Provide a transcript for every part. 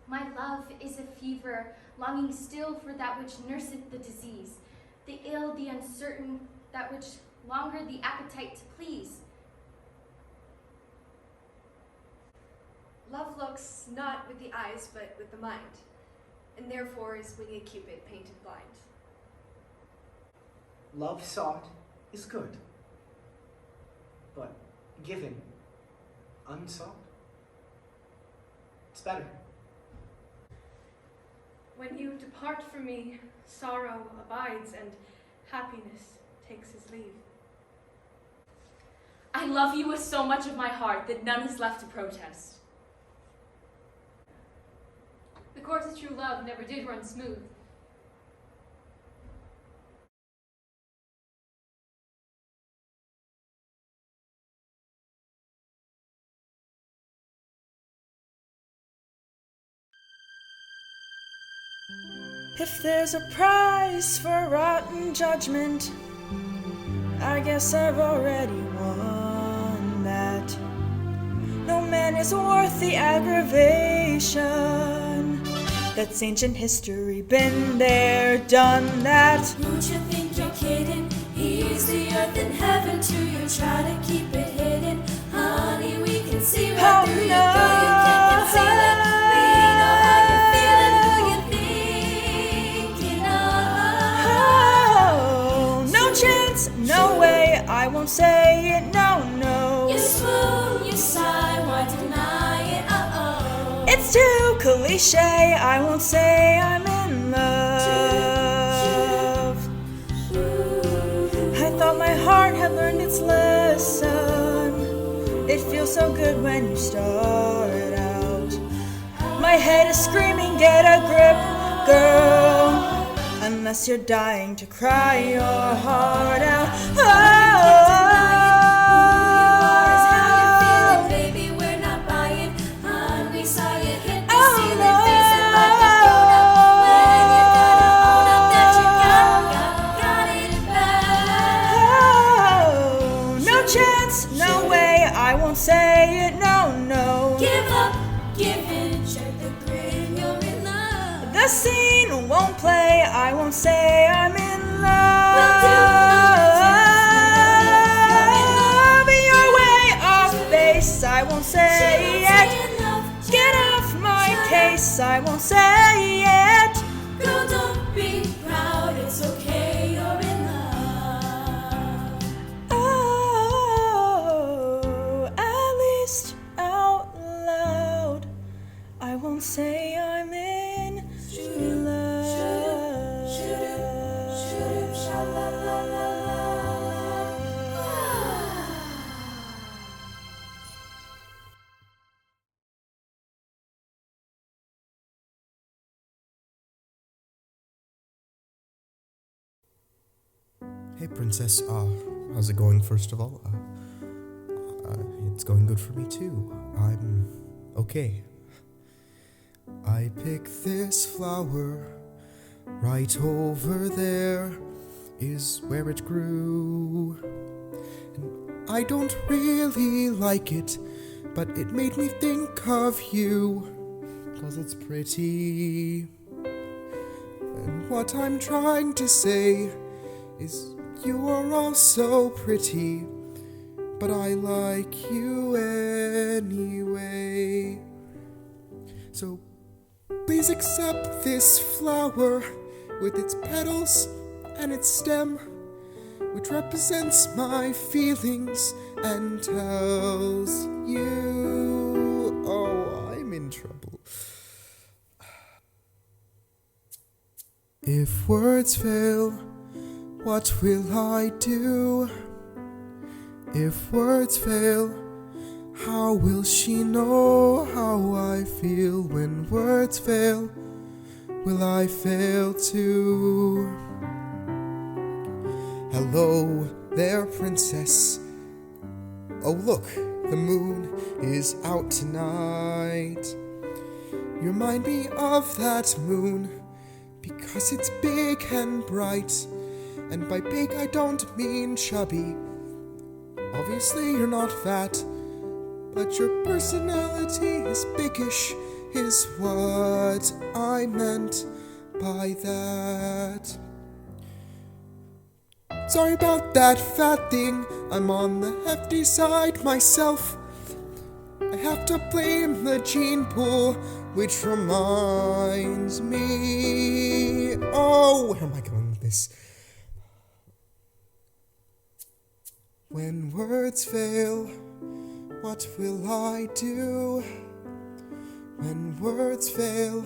My love is a fever, longing still for that which nurseth the disease, the ill, the uncertain, that which longer the appetite to please. Love looks not with the eyes, but with the mind, and therefore is winged Cupid painted blind. Love sought is good, but given unsought, it's better. When you depart from me, sorrow abides, and happiness takes his leave. I love you with so much of my heart that none is left to protest. The course of true love never did run smooth. If there's a prize for rotten judgment, I guess I've already won that. No man is worth the aggravation. That's ancient history, been there, done that. Don't you think you're kidding? He's the earth and heaven to you. Try to keep it hidden, honey. We can see right through you, girl. You can't conceal it. We know how you're feeling, who you're thinking of. Oh, no chance, no way, I won't say it, no, no. You swoon, you sigh, why deny it? It's too cliche, I won't say I'm in love. I thought my heart had learned its lesson. It feels so good when you start out. My head is screaming, get a grip, girl. Unless you're dying to cry your heart out. Say it, no, no. Give up, give in, check the grin, you're in love. The scene won't play, I won't say I'm in love. We'll You're way off base, I won't say it. Get off my case, I won't say it. Girl, don't be proud, it's okay, you're in love. Out loud, I won't say I'm in love. Hey, Princess. How's it going, first of all? It's going good for me, too. I'm okay. I picked this flower right over there is where it grew. And I don't really like it, but it made me think of you, 'cause it's pretty. And what I'm trying to say is you are all so pretty, but I like you anyway. So please accept this flower with its petals and its stem, which represents my feelings and tells you, oh, I'm in trouble. If words fail, what will I do? If words fail, How will she know how I feel when words fail? Will I fail too? Hello there, princess. Oh look, the moon is out tonight. You remind me of that moon because it's big and bright. And by big I don't mean chubby. Obviously you're not fat, but your personality is biggish, is what I meant by that. Sorry about that fat thing, I'm on the hefty side myself. I have to blame the gene pool, which reminds me... Oh, where am I going with this? When words fail, what will I do? When words fail,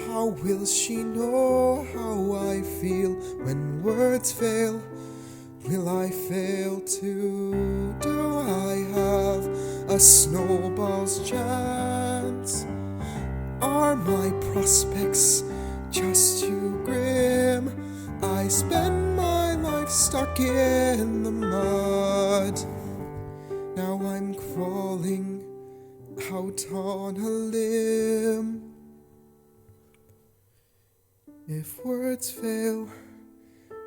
how will she know how I feel? When words fail, will I fail too? Do I have a snowball's chance? Are my prospects just too grim? I spend my life stuck in the mud. Now I'm crawling out on a limb. If words fail,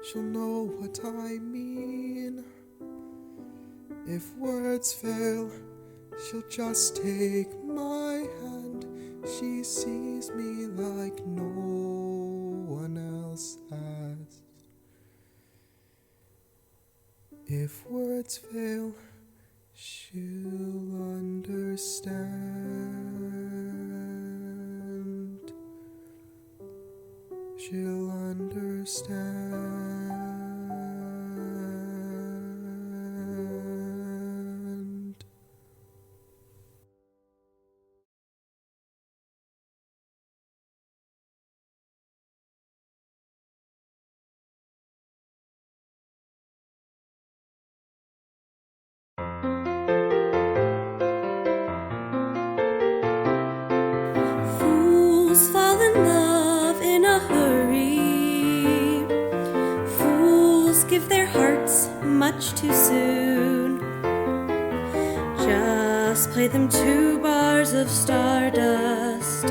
she'll know what I mean. If words fail, she'll just take my hand. She sees me like no one else has. If words fail, she'll understand. She'll understand. Fools fall in love in a hurry. Fools give their hearts much too soon. Just play them 2 bars of stardust.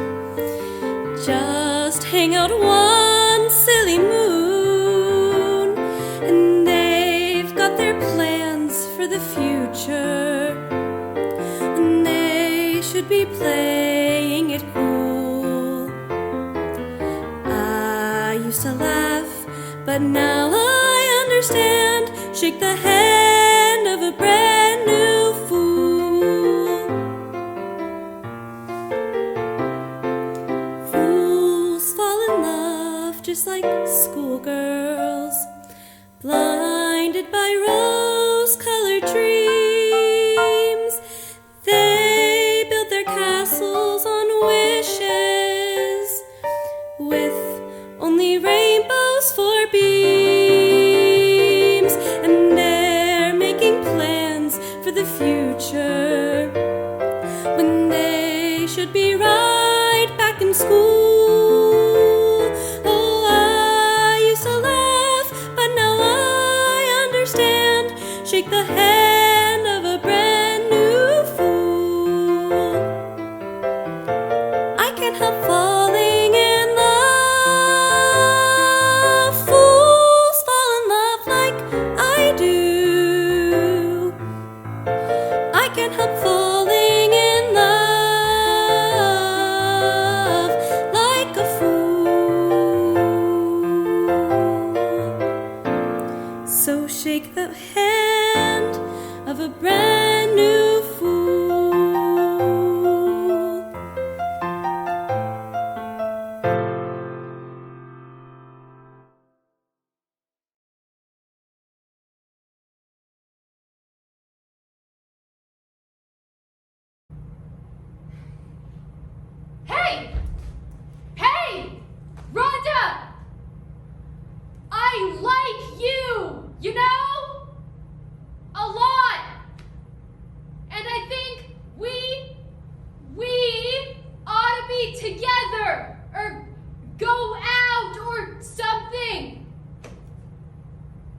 Just hang out one silly moon, and they've got their plans for the future, and they should be playing it cool. I used to laugh, but now I understand. Shake the hand of a brand new fool. Fools fall in love just like schoolgirls, blinded by rose-colored dreams. They build their castles on wishes, with only rainbows for beams. And they're making plans for the future, when they should be right back in school. Oh, I used to laugh, but now I understand. Shake the hand of a brand new fool. I can't help falling in love. Fools fall in love like I do. I can't help falling in love like a or go out or something.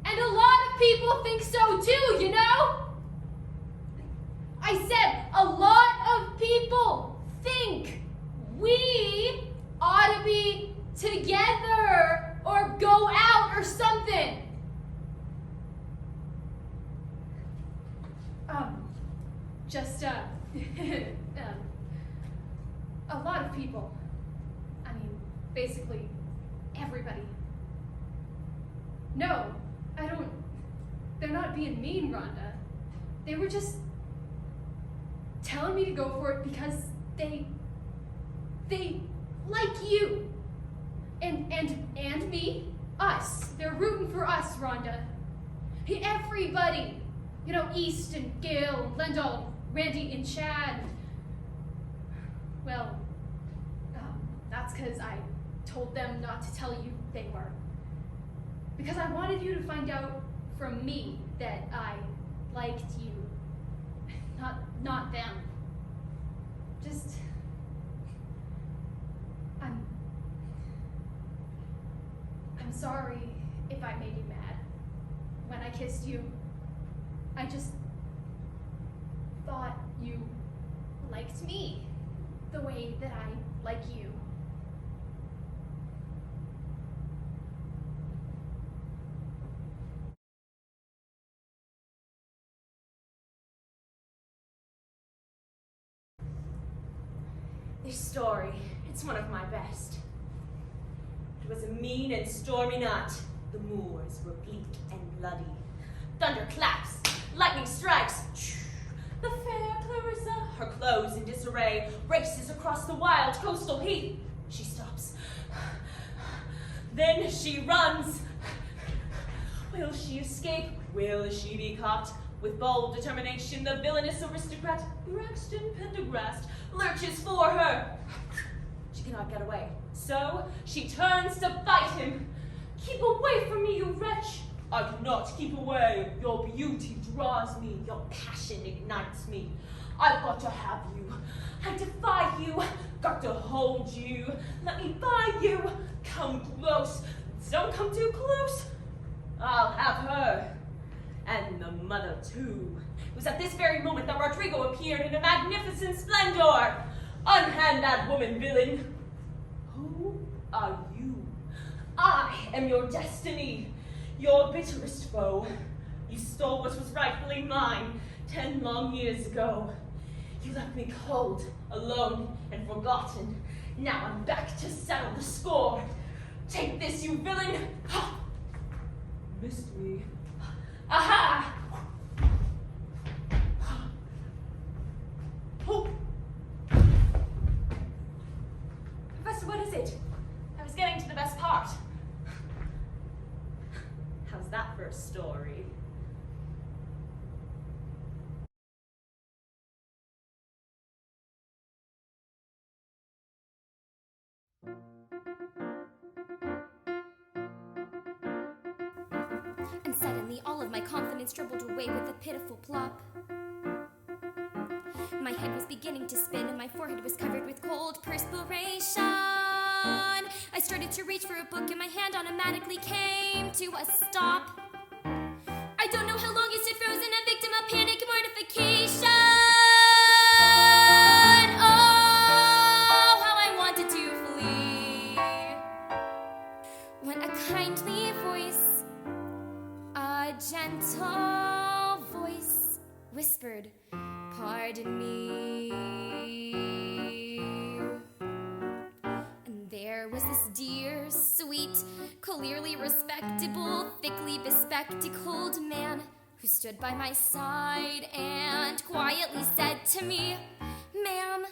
And a lot of people think so too, you know? I said a lot of people think we ought to be together or go out or something. A lot of people. I mean, basically everybody. No, I don't. They're not being mean, Rhonda. They were just telling me to go for it because they like you. And me, us. They're rooting for us, Rhonda. Everybody. You know, East and Gail and Lendall, Randy and Chad. Well, that's because I told them not to tell you they were. Because I wanted you to find out from me that I liked you. Not them. Just, I'm sorry if I made you mad when I kissed you. I just thought you liked me the way that I like you. This story, it's one of my best. It was a mean and stormy night. The moors were bleak and bloody. Thunder claps, lightning strikes. The fair Clarissa, her clothes in disarray, races across the wild coastal heath. She stops. Then she runs. Will she escape? Will she be caught? With bold determination, the villainous aristocrat, Braxton Pendergrast, lurches for her. She cannot get away, so she turns to fight him. Keep away from me, you wretch! I cannot keep away. Your beauty draws me, your passion ignites me. I've got to have you. I defy you. Got to hold you. Let me buy you. Come close. Don't come too close. I'll have her. And the mother, too. It was at this very moment that Rodrigo appeared in a magnificent splendor. Unhand that woman, villain. Who are you? I am your destiny, your bitterest foe. You stole what was rightfully mine 10 long years ago. You left me cold, alone, and forgotten. Now I'm back to settle the score. Take this, you villain! Ha! Missed me. Aha! Oh. Professor, what is it? I was getting to the best part. How's that for a story? And suddenly all of my confidence dribbled away with a pitiful plop. My head was beginning to spin and my forehead was covered with cold perspiration. I started to reach for a book and my hand automatically came to a stop. I don't know how long I stood frozen, a victim of panic and mortification. Oh, how I wanted to flee. When a kindly voice, a gentle voice, whispered, "Pardon me." And there was this dear, sweet, clearly respectable, thickly bespectacled man who stood by my side and quietly said to me, "Ma'am,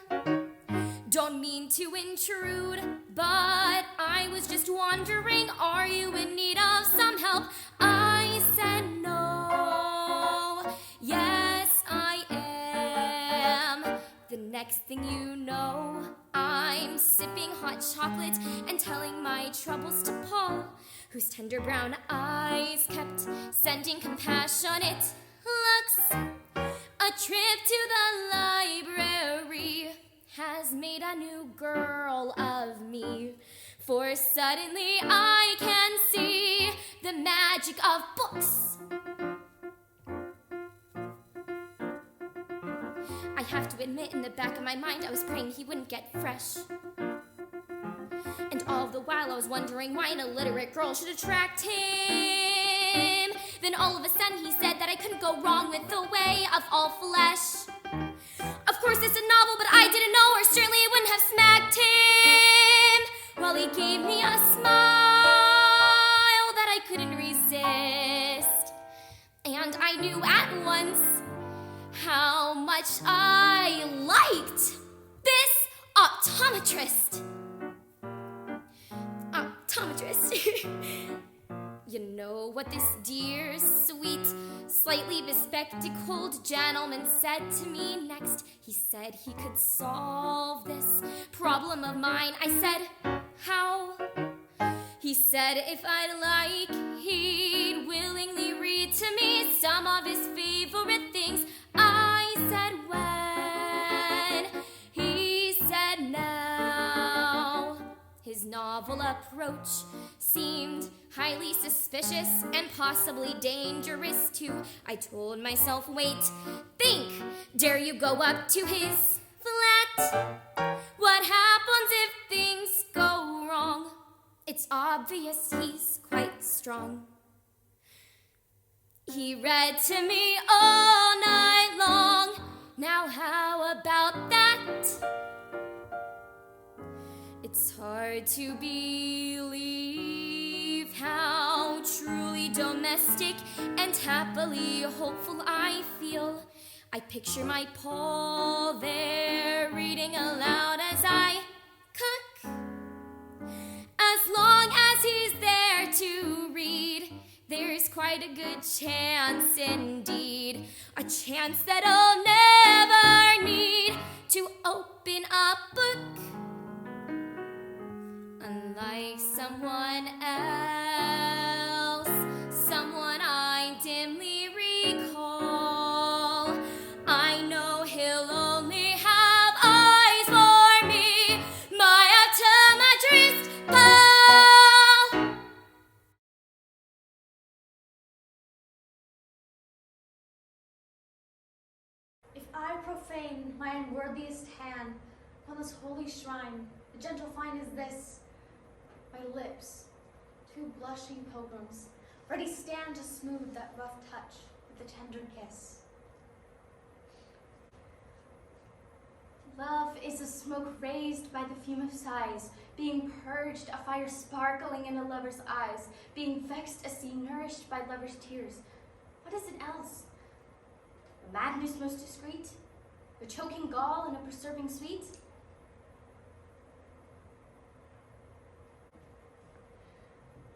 don't mean to intrude, but I was just wondering, are you in need of some help?" I said no. Yes, I am. The next thing you know, I'm sipping hot chocolate and telling my troubles to Paul, whose tender brown eyes kept sending compassionate looks. A trip to the library has made a new girl of me. For suddenly I can see the magic of books. I have to admit, in the back of my mind, I was praying he wouldn't get fresh. And all the while I was wondering why an illiterate girl should attract him. Then all of a sudden he said that I couldn't go wrong with the way of all flesh. Of course it's a novel, but I didn't know, or certainly I wouldn't have smacked him. While he gave me a smile that I couldn't resist. And I knew at once how much I liked this optometrist. You know what this dear, sweet, slightly bespectacled gentleman said to me next? He said he could solve this problem of mine. I said, how? He said if I'd like, he'd willingly read to me some of his favorite things. I said when? He said now. His novel approach seemed highly suspicious and possibly dangerous too. I told myself, wait, think, dare you go up to his flat? What happens if things go wrong? It's obvious he's quite strong. He read to me all night long. Now how about that? It's hard to believe how truly domestic and happily hopeful I feel. I picture my Paul there reading aloud as I cook. As long as he's there to read, there's quite a good chance indeed. A chance that I'll never need to open a book. Unlike someone else, someone I dimly recall, I know he'll only have eyes for me, my optometrist pal. If I profane my unworthiest hand on this holy shrine, the gentle fine is this: my lips, two blushing pilgrims, ready stand to smooth that rough touch with a tender kiss. Love is a smoke raised by the fume of sighs, being purged, a fire sparkling in a lover's eyes, being vexed, a sea nourished by lover's tears. What is it else? A madness most discreet? A choking gall and a preserving sweet?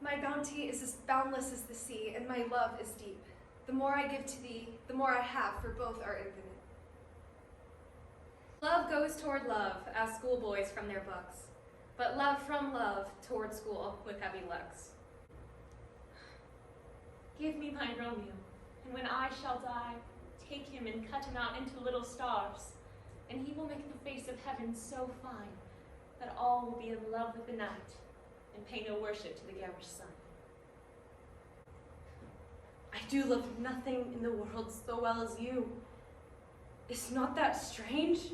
My bounty is as boundless as the sea, and my love is deep. The more I give to thee, the more I have, for both are infinite. Love goes toward love, as schoolboys from their books, but love from love toward school with heavy looks. Give me my Romeo, and when I shall die, take him and cut him out into little stars, and he will make the face of heaven so fine that all will be in love with the night and pay no worship to the garish sun. I do love nothing in the world so well as you. Is not that strange?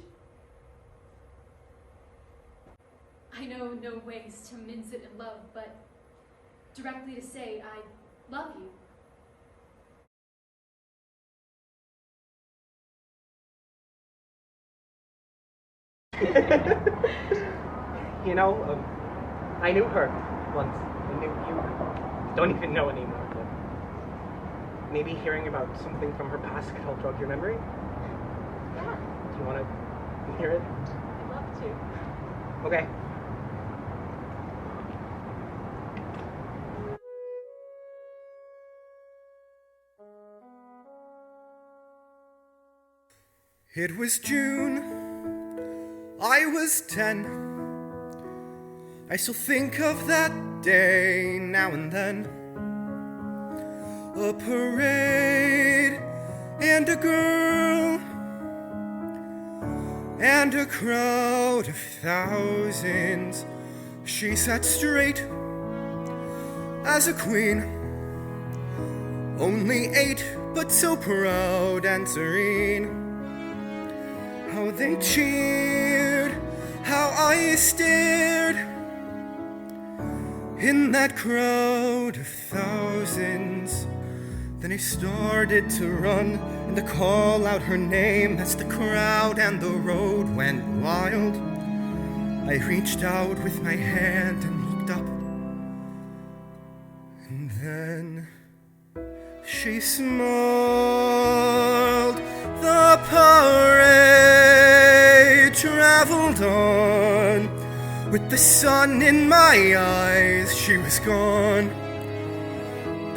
I know no ways to mince it in love, but directly to say I love you. You know, I knew her once. I knew you. Don't even know anymore. But maybe hearing about something from her past could help jog your memory. Yeah, Do you want to hear it? I'd love to. Okay. It was June, I was 10. I still think of that day now and then. A parade and a girl and a crowd of thousands. She sat straight as a queen, only 8, but so proud and serene. How they cheered, how I stared in that crowd of thousands. Then I started to run and to call out her name as the crowd and the road went wild. I reached out with my hand and looked up, and then she smiled. The parade traveled on. With the sun in my eyes, she was gone.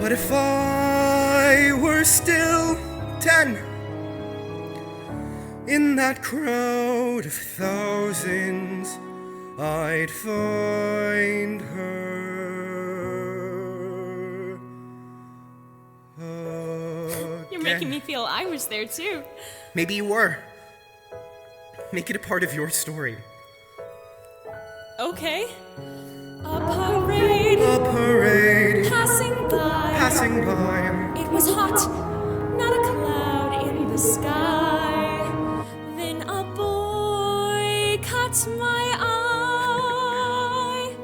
But if I were still 10, in that crowd of thousands, I'd find her You're making me feel I was there too. Maybe you were. Make it a part of your story. Okay. A parade passing by. It was hot, not a cloud in the sky. Then a boy caught my eye.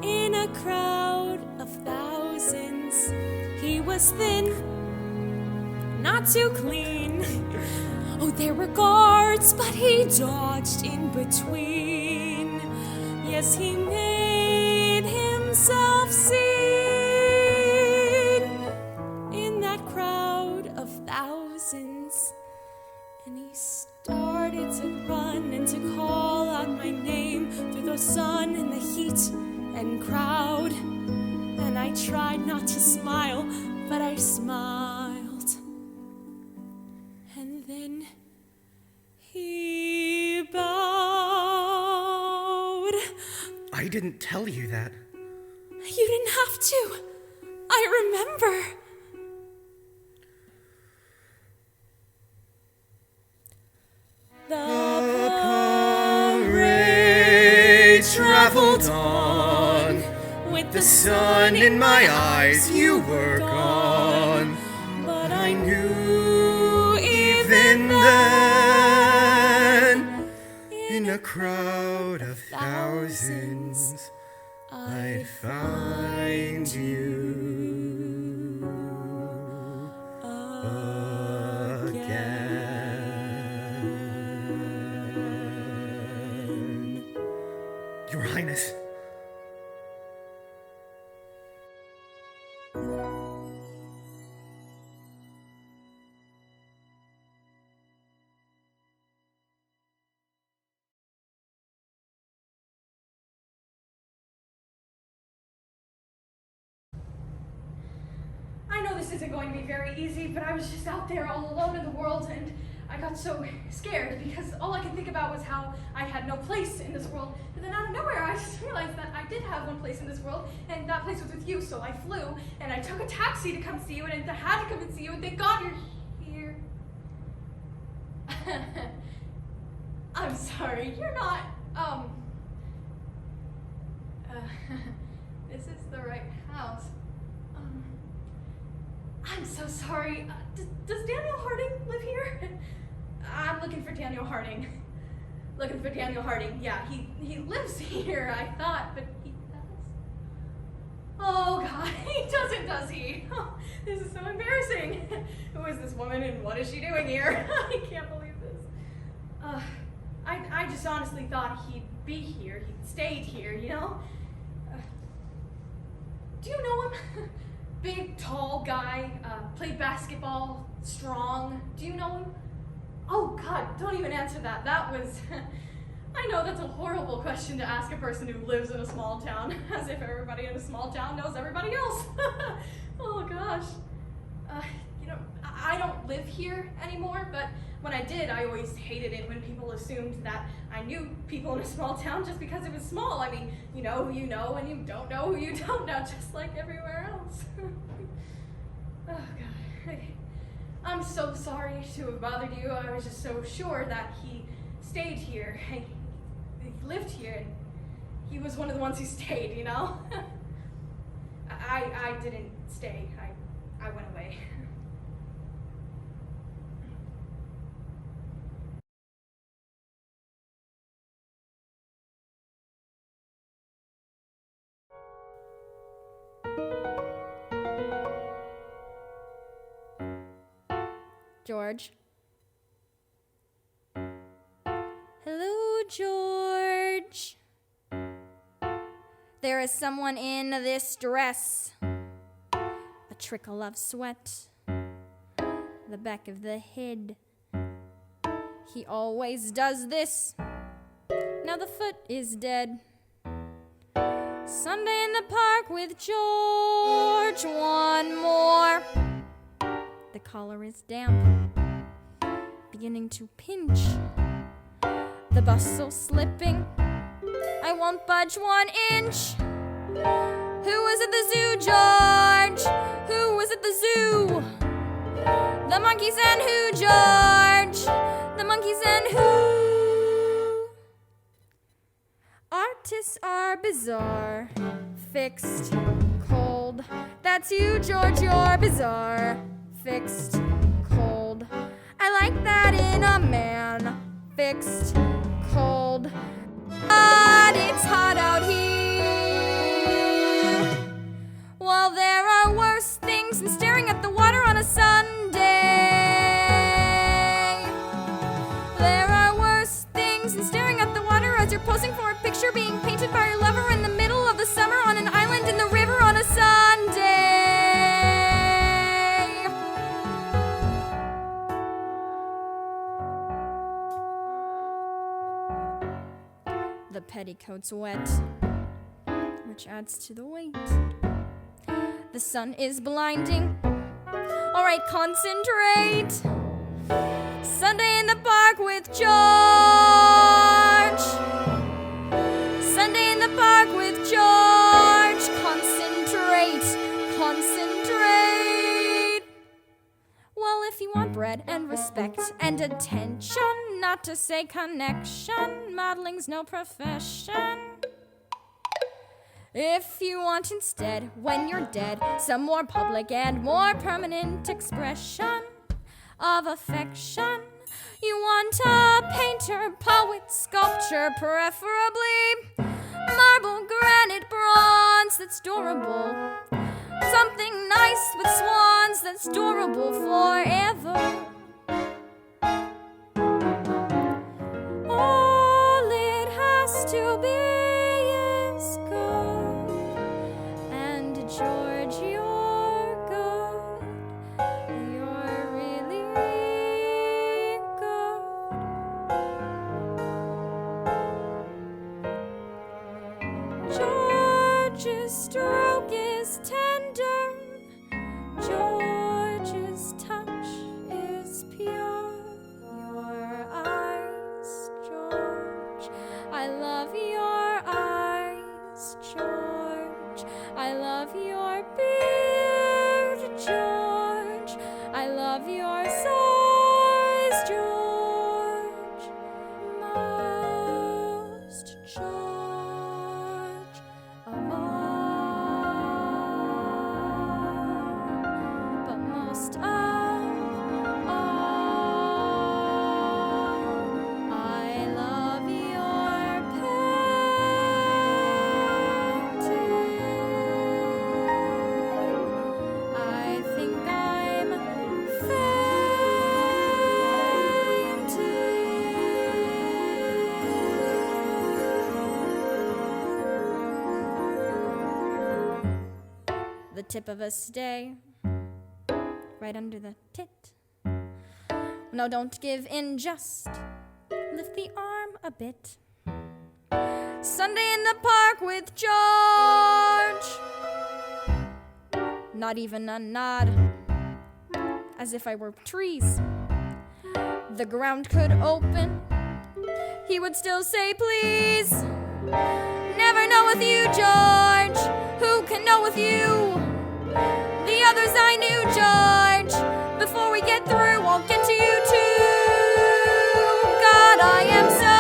In a crowd of thousands, he was thin, not too clean. Oh, there were guards, but he dodged in between. Yes, he made himself seen in that crowd of thousands. And he started to run and to call out my name through the sun and the heat and crowd. And I tried not to smile, but I smiled. And then he bowed. I didn't tell you that. You didn't have to. I remember. The parade traveled on. With the sun in my eyes, you were gone. But I knew even then, in a crowd of thousands, I'd find you again. Your Highness. I know this isn't going to be very easy, but I was just out there all alone in the world, and I got so scared because all I could think about was how I had no place in this world. But then out of nowhere, I just realized that I did have one place in this world, and that place was with you, so I flew, and I took a taxi to come see you, and I had to come and see you, and thank God you're here. I'm sorry, you're not, this is the right house. I'm so sorry. Does Daniel Harding live here? I'm looking for Daniel Harding. Looking for Daniel Harding. Yeah, he lives here, I thought, but he does? Oh, God, he doesn't, does he? Oh, this is so embarrassing. Who is this woman and what is she doing here? I can't believe this. I just honestly thought he'd be here. He'd stayed here, you know? Do you know him? Big, tall guy, played basketball, strong. Do you know him? Oh, God, don't even answer that. That was... I know that's a horrible question to ask a person who lives in a small town, as if everybody in a small town knows everybody else. Oh, gosh. You know, I don't live here anymore, but when I did, I always hated it when people assumed that I knew people in a small town just because it was small. I mean, you know who you know, and you don't know who you don't know, just like everywhere else. Oh, God. I'm so sorry to have bothered you. I was just so sure that he stayed here. He lived here, and he was one of the ones who stayed, you know? I didn't stay. I went away. George. Hello, George. There is someone in this dress. A trickle of sweat. The back of the head. He always does this. Now the foot is dead. Sunday in the park with George. One more. The collar is damp, beginning to pinch. The bustle slipping. I won't budge 1 inch. Who was at the zoo, George? Who was at the zoo? The monkeys and who, George? The monkeys and who? Artists are bizarre, fixed, cold. That's you, George, you're bizarre. Fixed, cold. I like that in a man. Fixed, cold. But it's hot out here. Well, there are worse things than staring at the water on a Sunday. There are worse things than staring at the water as you're posing for a picture being painted by your lover in the middle of the summer on an island in the river on a Sunday. The petticoat's wet, which adds to the weight. The sun is blinding. All right, concentrate. Sunday in the park with George. Sunday in the park with George. Concentrate, concentrate. Well, if you want bread and respect and attention, not to say connection, modeling's no profession. If you want instead, when you're dead, some more public and more permanent expression of affection, you want a painter, poet, sculpture, preferably marble, granite, bronze that's durable. Something nice with swans that's durable forever. All it has to be is good. And George, you're good. You're really good. George's stroke is tender. George's touch is pure. Your eyes, George. I love your eyes, George. I love your beard, George. I love your size, George. Most, George, of all. But most of all, I love your painting. I think I'm fainting. The tip of a stay, right under the tit. No, don't give in, just lift the arm a bit. Sunday in the park with George. Not even a nod, as if I were trees. The ground could open, he would still say please. Never know with you, George. Who can know with you? The others I knew, George. Before we get through, I'll get to you too. God, I am so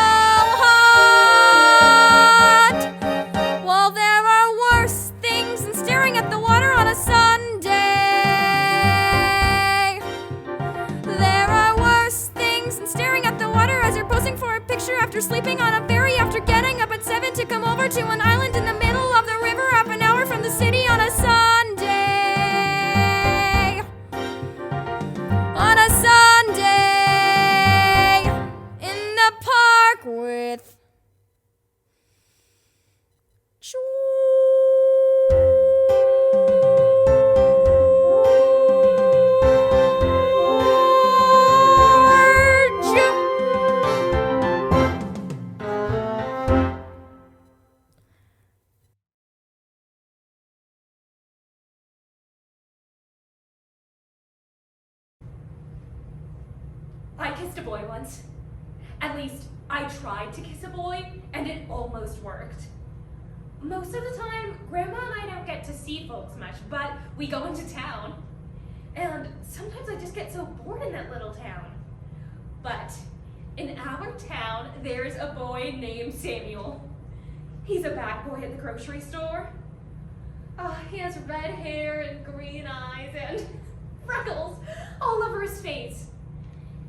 I kissed a boy once. At least, I tried to kiss a boy, and it almost worked. Most of the time, Grandma and I don't get to see folks much, but we go into town. And sometimes I just get so bored in that little town. But in our town, there's a boy named Samuel. He's a bad boy at the grocery store. He has red hair and green eyes and freckles all over his face.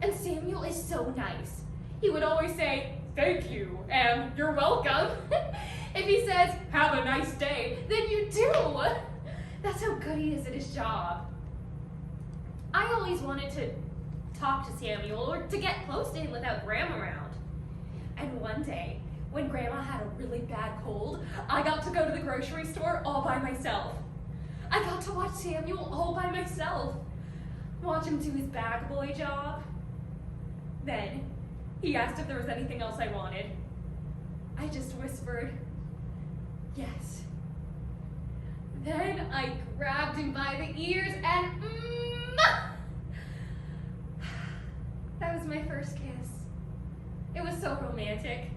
And Samuel is so nice. He would always say, "Thank you," and "You're welcome." If he says, "Have a nice day," then you do. That's how good he is at his job. I always wanted to talk to Samuel or to get close to him without Grandma around. And one day, when Grandma had a really bad cold, I got to go to the grocery store all by myself. I got to watch Samuel all by myself. Watch him do his bag boy job. Then, he asked if there was anything else I wanted. I just whispered, "Yes." Then I grabbed him by the ears and that was my first kiss. It was so romantic.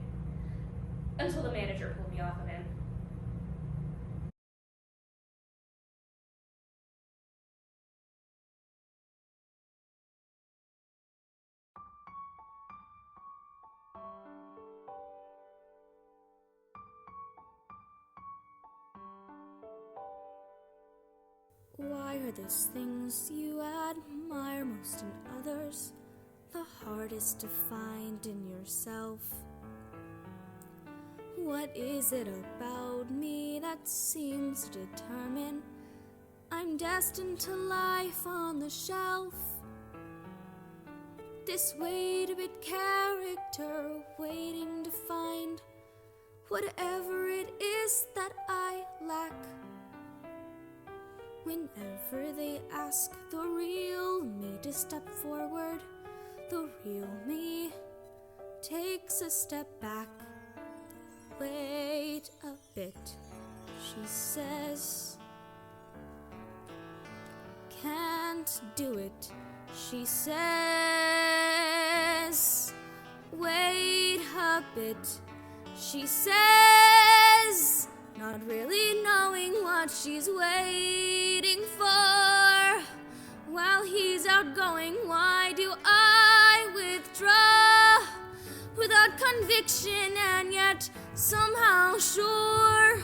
Until the manager pulled me off of him. Why are those things you admire most in others the hardest to find in yourself? What is it about me that seems to determine I'm destined to life on the shelf? This wait-a-bit character waiting to find whatever it is that I lack. Whenever they ask the real me to step forward, the real me takes a step back. Wait a bit, she says. Can't do it, she says. Wait a bit, she says. Not really knowing what she's waiting for. While he's outgoing, why do I withdraw? Without conviction and yet somehow sure.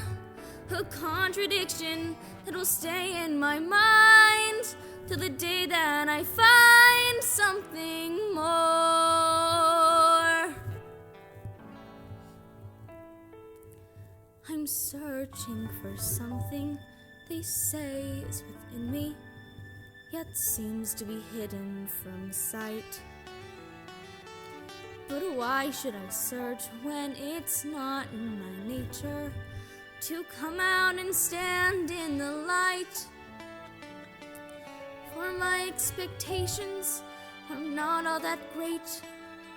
A contradiction that will stay in my mind till the day that I find something more. I'm searching for something they say is within me, yet seems to be hidden from sight. But why should I search when it's not in my nature to come out and stand in the light? For my expectations are not all that great,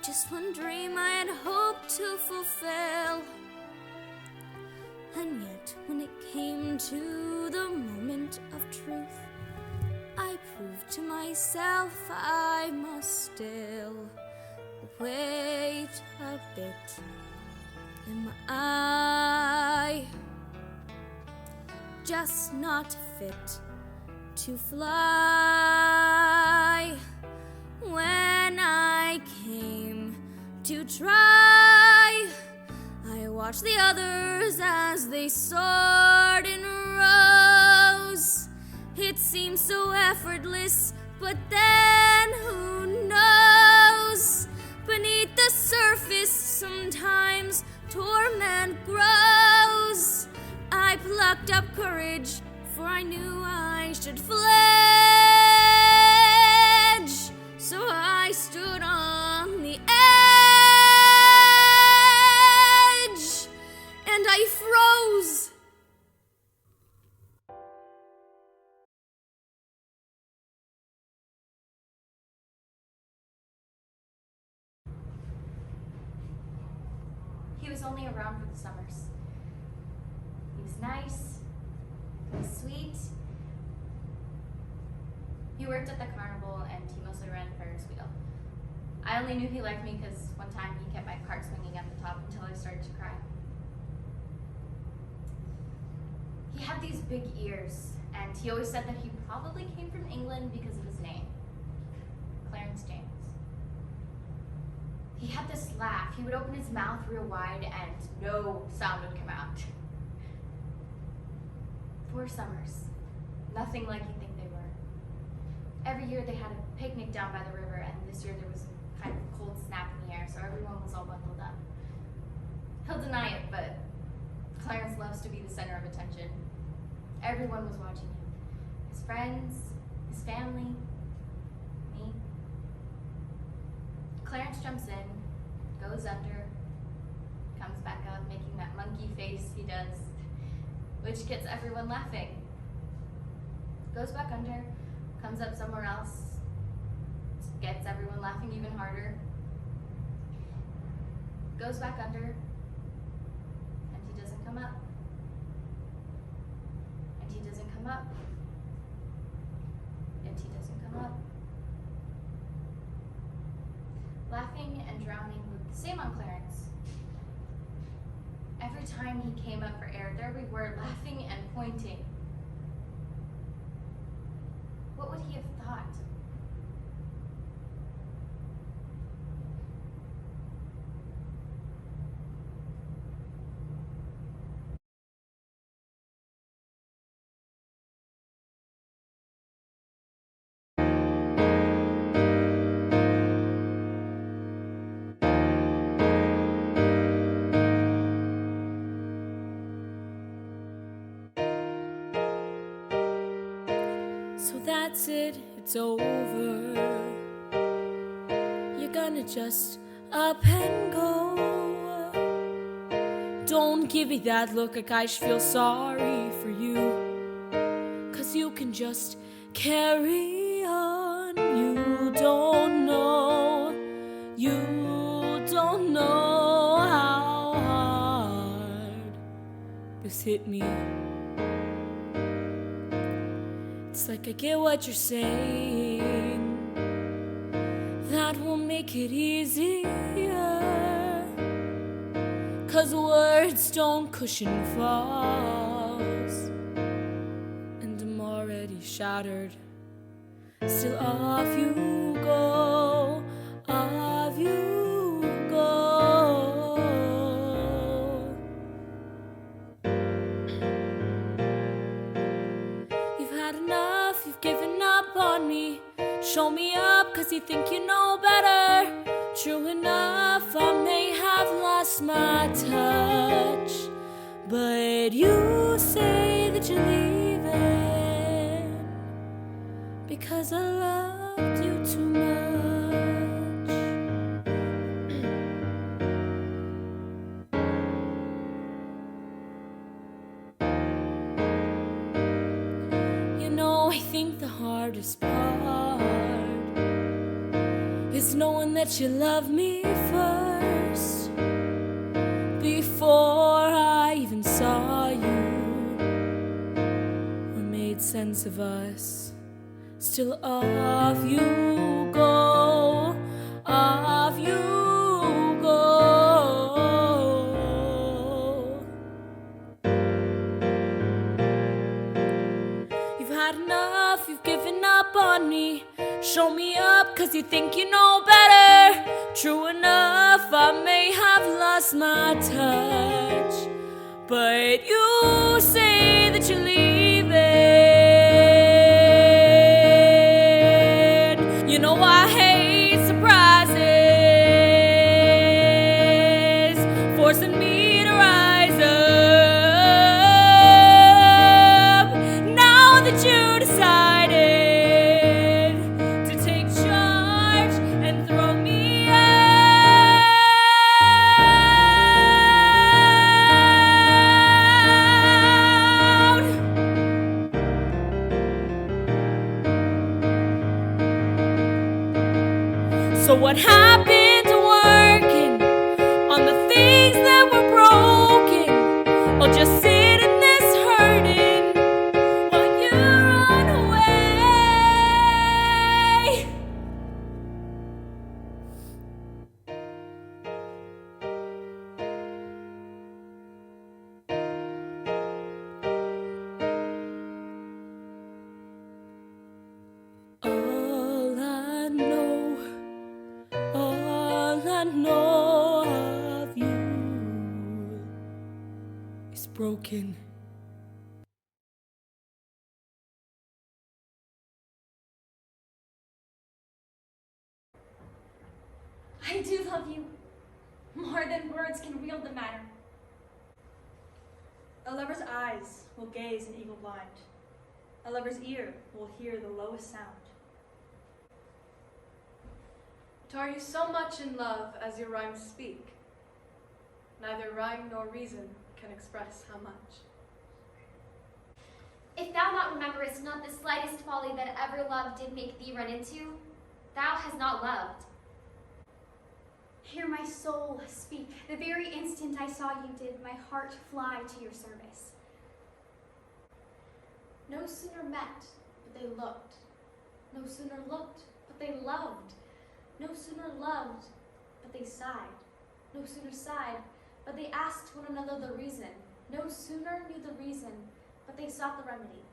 just one dream I had hoped to fulfill. And yet when it came to the moment of truth, I proved to myself I must still wait a bit. Am I just not fit to fly? When I came to try, I watched the others as they soared in rows. It seemed so effortless, but then who knows? Beneath the surface, sometimes torment grows. I plucked up courage, for I knew I should fledge. So I stood on the edge, and I froze. He was only around for the summers. He was nice. He was sweet. He worked at the carnival and he mostly ran Ferris wheel. I only knew he liked me because one time he kept my cart swinging at the top until I started to cry. He had these big ears, and he always said that he probably came from England because of his name, Clarence James. He had this laugh. He would open his mouth real wide and no sound would come out. 4 summers, nothing like you think they were. Every year they had a picnic down by the river, and this year there was kind of a cold snap in the air, so everyone was all bundled up. He'll deny it, but Clarence loves to be the center of attention. Everyone was watching him. His friends, his family, me. Clarence jumps in, goes under, comes back up, making that monkey face he does, which gets everyone laughing. Goes back under, comes up somewhere else, gets everyone laughing even harder. Goes back under, and he doesn't come up. And he doesn't come up. And he doesn't come up. Laughing and drowning looked the same on Clarence. Every time he came up for air, there we were, laughing and pointing. What would he have thought? So that's it, it's over. You're gonna just up and go. Don't give me that look like I should feel sorry for you, 'cause you can just carry on. You don't know how hard this hit me. It's like I get what you're saying, that will make it easier, 'cause words don't cushion falls, and I'm already shattered. Still off you go, off you go. You've had enough, you've given up on me. Show me up 'cause you think you know better. True enough, I may have lost my touch, but you say that you're leaving because I loved you too much. You know, I think the hardest part is knowing that you love me first, before I even saw you or made sense of us. Still off you go, off you go. You've had enough, you've given up on me. Show me up 'cause you think you know better. True enough, I may have lost my touch, but you say that you're leaving. You know I hate surprises, forcing me to rise up. Now that you decided to take charge and throw me out. So what happened to working on the things that were broken? I'll just sit in this hurting while you run away. is broken. I do love you, more than words can wield the matter. A lover's eyes will gaze in eagle blind. A lover's ear will hear the lowest sound. But are you so much in love as your rhymes speak? Neither rhyme nor reason can express how much. If thou not rememberest not the slightest folly that ever love did make thee run into, thou hast not loved. Hear my soul speak. The very instant I saw you did my heart fly to your service. No sooner met, but they looked. No sooner looked, but they loved. No sooner loved, but they sighed. No sooner sighed, but they asked one another the reason. No sooner knew the reason, but they sought the remedy.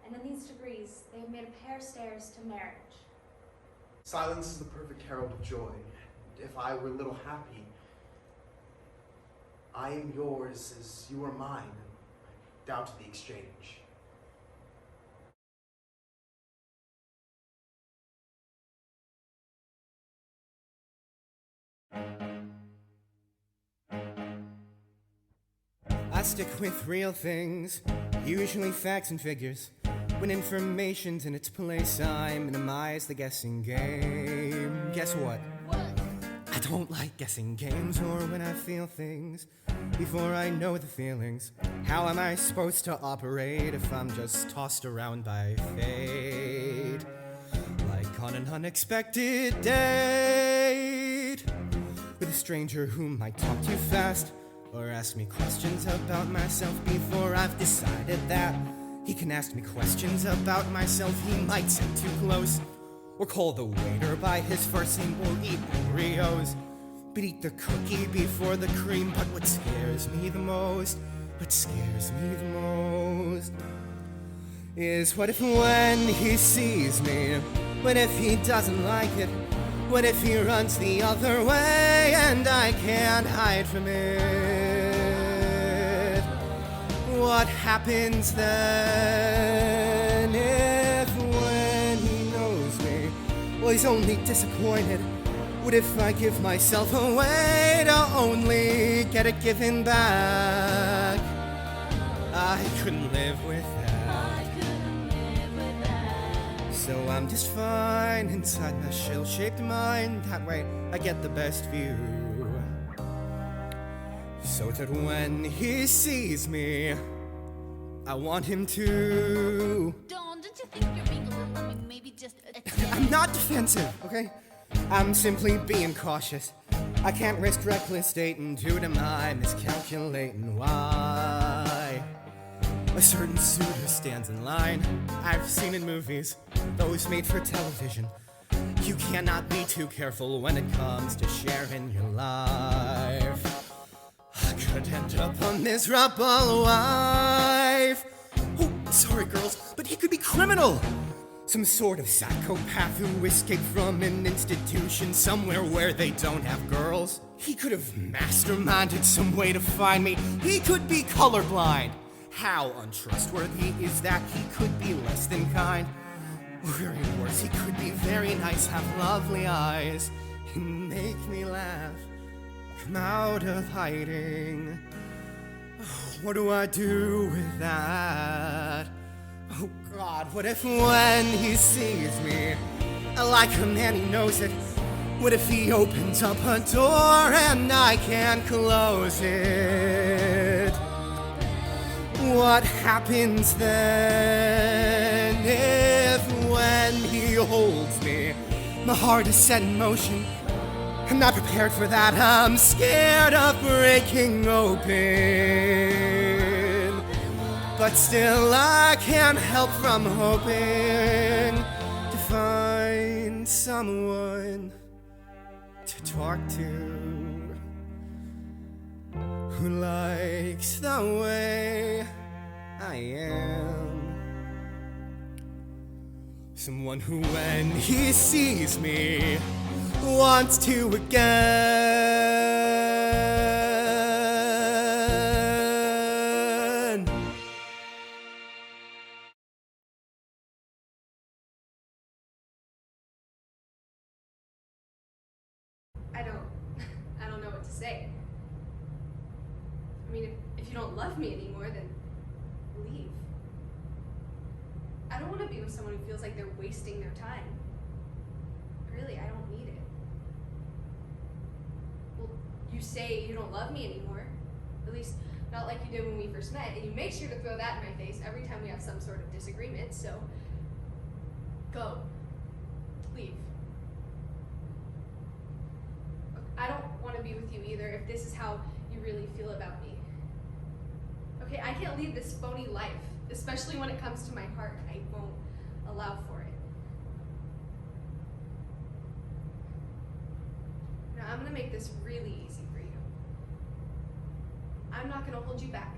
And in these degrees, they have made a pair stairs to marriage. Silence is the perfect herald of joy. If I were a little happy, I am yours as you are mine, down to the exchange. I stick with real things, usually facts and figures. When information's in its place, I minimize the guessing game. Guess what? I don't like guessing games or when I feel things before I know the feelings. How am I supposed to operate if I'm just tossed around by fate? Like on an unexpected date with a stranger who might talk too fast or ask me questions about myself before I've decided that he can ask me questions about myself. He might sit too close or call the waiter by his first name or eat Oreos, but eat the cookie before the cream. But what scares me the most is what if when he sees me, what if he doesn't like it, what if he runs the other way and I can't hide from it? What happens then if when he knows me, well, he's only disappointed? What if I give myself away to only get it given back? I couldn't live with that. So I'm just fine inside my shell-shaped mind. That way I get the best view, so that when he sees me, I want him to. Don't you think you're being a little, maybe just I'm not defensive, okay? I'm simply being cautious. I can't risk reckless dating due to my miscalculating. Why? A certain suitor stands in line. I've seen in movies, those made for television. You cannot be too careful when it comes to sharing your life. I could end up a miserable wife. Oh, sorry girls, but he could be criminal. Some sort of psychopath who escaped from an institution somewhere where they don't have girls. He could have masterminded some way to find me. He could be colorblind. How untrustworthy is that? He could be less than kind. Or very worse, he could be very nice, have lovely eyes, and make me laugh. Come out of hiding. What do I do with that? Oh God, what if when he sees me, like a man, he knows it? What if he opens up a door and I can't close it? What happens then if when he holds me, my heart is set in motion? I'm not prepared for that, I'm scared of breaking open. But still I can't help from hoping to find someone to talk to who likes the way I am. Someone who, when he sees me, wants to again. say. I mean, if you don't love me anymore, then leave. I don't want to be with someone who feels like they're wasting their time. Really, I don't need it. Well, you say you don't love me anymore. At least, not like you did when we first met, and you make sure to throw that in my face every time we have some sort of disagreement, so go. Leave. Look, I don't want to be with you either if this is how you really feel about me. Okay, I can't lead this phony life, especially when it comes to my heart. I won't allow for it. Now, I'm gonna make this really easy for you. I'm not gonna hold you back.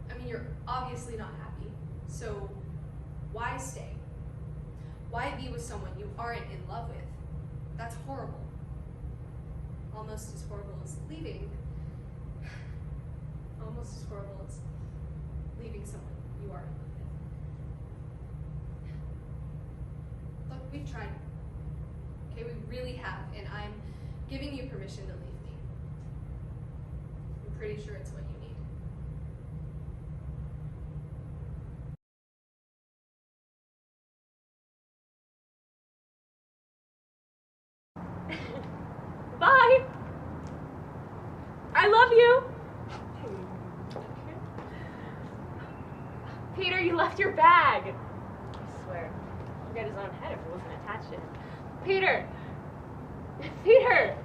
I mean, you're obviously not happy, so why stay? Why be with someone you aren't in love with? That's horrible. Almost as horrible as leaving. Almost as horrible as leaving someone you are in love with. Look, we've tried. Okay, we really have, and I'm giving you permission to leave me. I'm pretty sure it's what you need. Bye! I love you! Peter, you left your bag! I swear, he'd get his own head if it wasn't attached to him. Peter! Peter!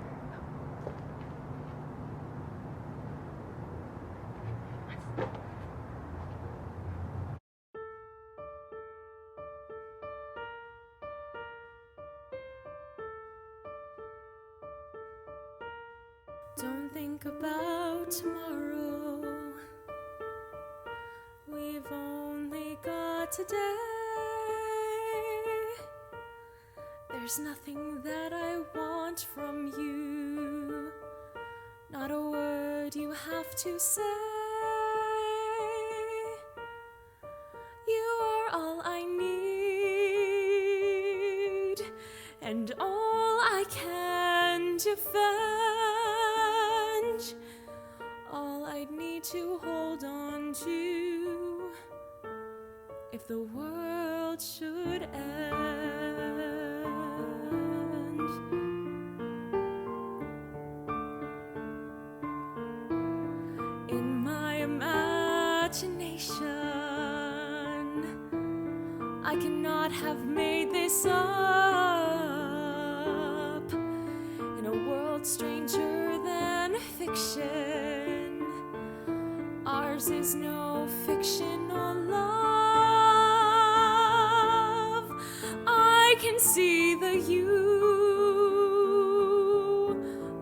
Don't think about tomorrow. We've only got today. There's nothing that I want from you. Not a word you have to say. You are all I need, and all I can defend, all I'd need to hold on to if the world should end. In my imagination, I cannot have made this up. In a world stranger than fiction, ours is no fiction or love. I can see the you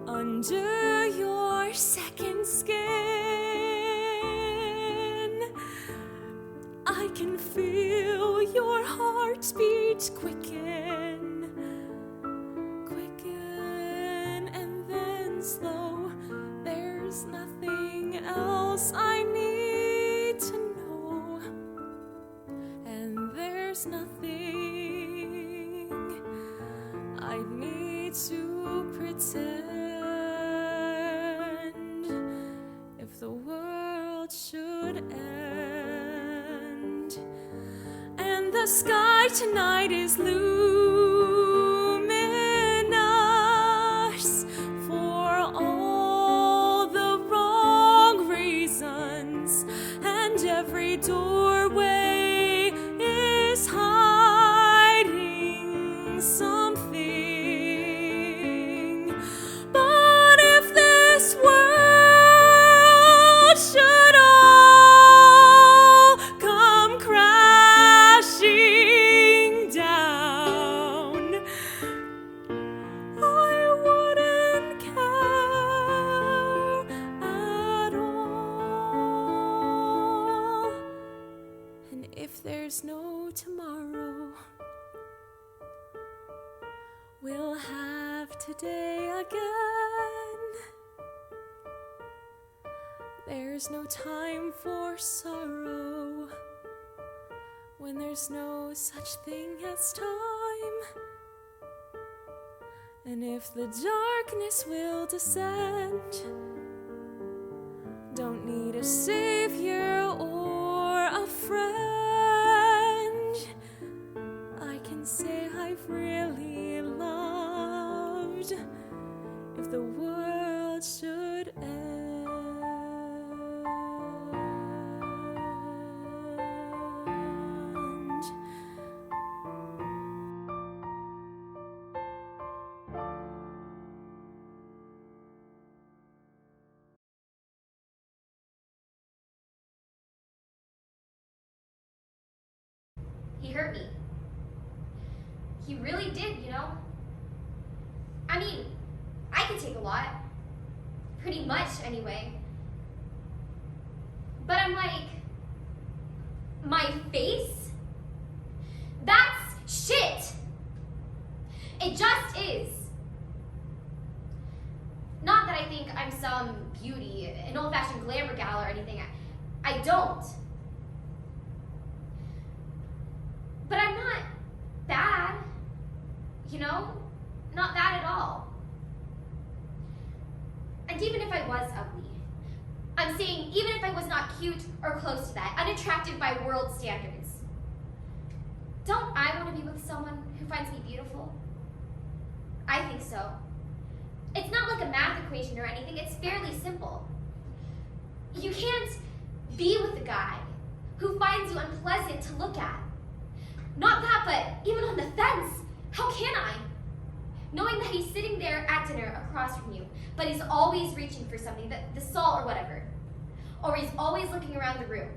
under your second skin. I can feel your heartbeat quicken, quicken, and then slow. There's nothing else I need to know, and there's nothing I need to pretend if the world should end. And the sky tonight is luminous for all the wrong reasons, and every doorway is hiding something. But if this world should all come crashing down, I wouldn't care at all. And if there's no tomorrow, we'll have today again. There's no time for sorrow when there's no such thing as time. And if the darkness will descend, don't need a savior or a friend. I can say I've really loved if the world should end. He hurt me. He really did, you know? I mean, I could take a lot. Pretty much, anyway. But I'm like, my face? That's shit! It just is. Not that I think I'm some beauty, an old-fashioned glamour gal or anything. I don't. But I'm not bad, you know? Not bad at all. And even if I was ugly, I'm saying even if I was not cute or close to that, unattractive by world standards, don't I want to be with someone who finds me beautiful? I think so. It's not like a math equation or anything, it's fairly simple. You can't be with a guy who finds you unpleasant to look at. Not that, but even on the fence, how can I? Knowing that he's sitting there at dinner across from you, but he's always reaching for something, the salt or whatever. Or he's always looking around the room.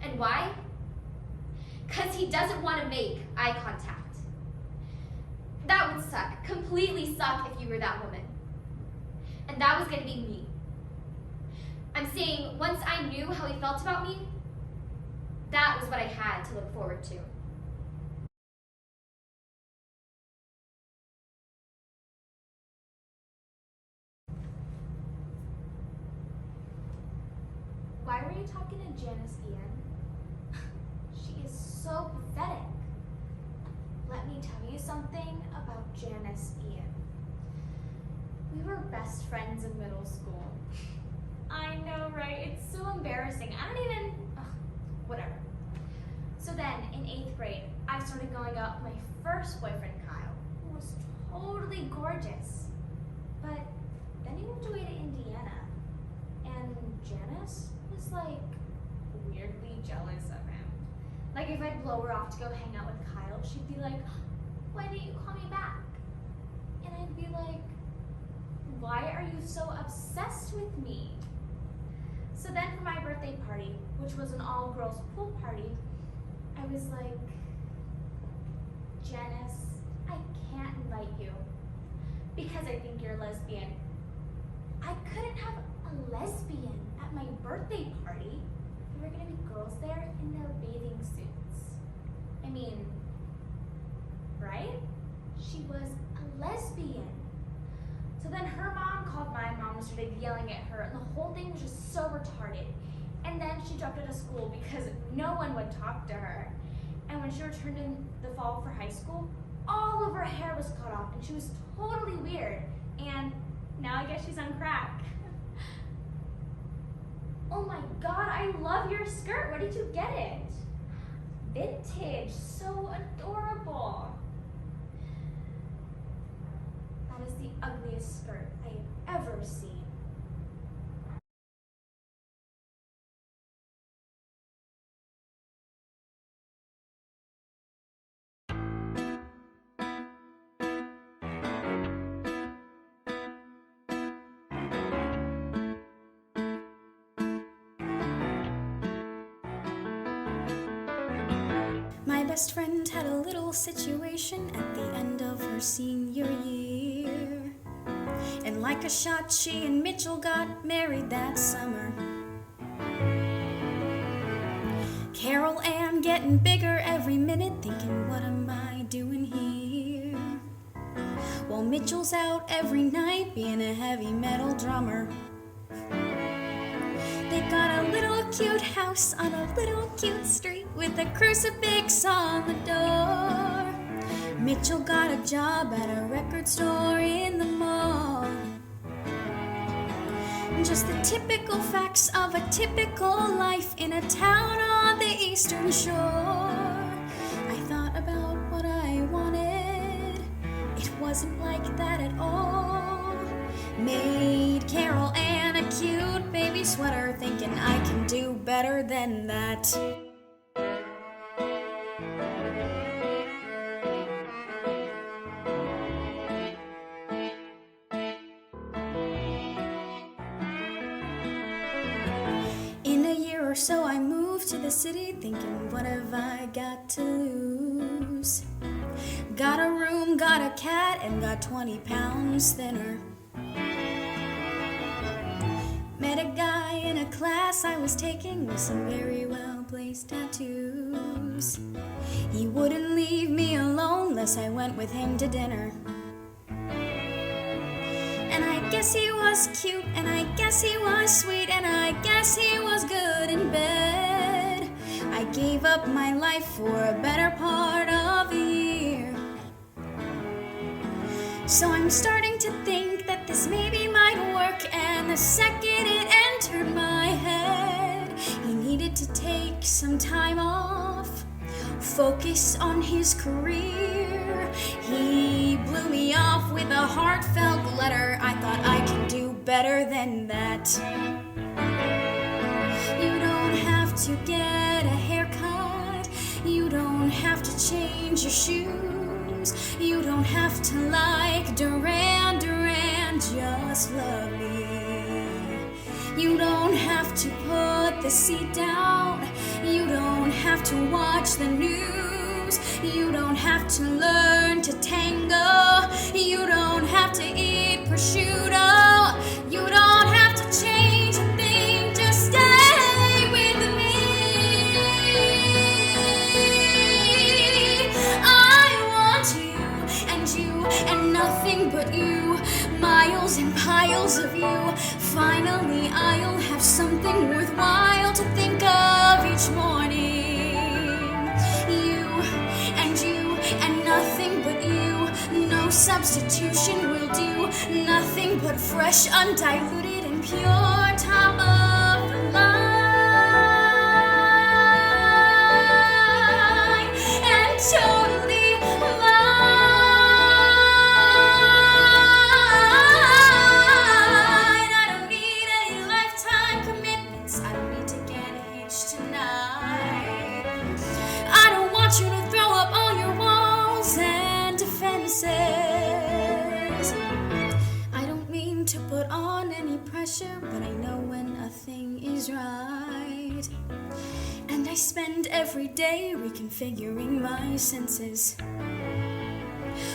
And why? Because he doesn't want to make eye contact. That would suck, completely suck if you were that woman. And that was going to be me. I'm saying once I knew how he felt about me, that was what I had to look forward to. Why were you talking to Janice Ian? She is so pathetic. Let me tell you something about Janice Ian. We were best friends in middle school. I know, right? It's so embarrassing. I don't even... whatever. So then, in 8th grade, I started going out with my first boyfriend, Kyle, who was totally gorgeous. But then he moved away to Indiana. And Janice was like weirdly jealous of him. Like if I'd blow her off to go hang out with Kyle, she'd be like, "Why didn't you call me back?" And I'd be like, "Why are you so obsessed with me?" So then for my birthday party, which was an all-girls pool party, I was like, "Janice, I can't invite you because I think you're a lesbian." I couldn't have a lesbian at my birthday party. There were gonna be girls there in their bathing suits. I mean, right? She was a lesbian. So then her mom called my mom and started yelling at her, and the whole thing was just so retarded. And then she dropped out of school because no one would talk to her. And when she returned in the fall for high school, all of her hair was cut off, and she was totally weird. And now I guess she's on crack. Oh my god, I love your skirt. Where did you get it? Vintage, so adorable. That is the ugliest skirt I have ever seen. My best friend had a little situation at the end of her senior year. And like a shot, she and Mitchell got married that summer. Carol Ann getting bigger every minute, thinking, what am I doing here? While Mitchell's out every night being a heavy metal drummer. They got a little cute house on a little cute street with a crucifix on the door. Mitchell got a job at a record store in the mall. Just the typical facts of a typical life in a town on the eastern shore. I thought about what I wanted. It wasn't like that at all. Made Carol Ann a cute baby sweater, thinking I can do better than that. In a year or so I moved to the city, thinking what have I got to lose? Got a room, got a cat, and got 20 pounds thinner. Met a guy in a class I was taking with some very well-placed tattoos. He wouldn't leave me alone unless I went with him to dinner. And I guess he was cute, and I guess he was sweet, and I guess he was good in bed. I gave up my life for a better part of a year. So I'm starting to think that this maybe might work, and the second it entered my head, he needed to take some time off, focus on his career. He blew me off with a heartfelt letter. I thought I can do better than that. You don't have to get a haircut. You don't have to change your shoes. You don't have to like Duran Duran, just love me. You don't have to put the seat down. You don't have to watch the news. You don't have to learn to tango. You don't have to eat prosciutto. You don't have to change a thing, just stay with me. I want you and nothing but you. Miles and piles of you. Finally I'll have something worthwhile to think of each morning. You and nothing but you. No substitution will do. Nothing but fresh, undiluted, and pure, top of the line, and totally mine. I don't need any lifetime commitments. I don't need to get hitched tonight. I don't want you to throw up all your walls and defenses. I don't mean to put on any pressure, but I know when a thing is right. And I spend every day reconfiguring my senses.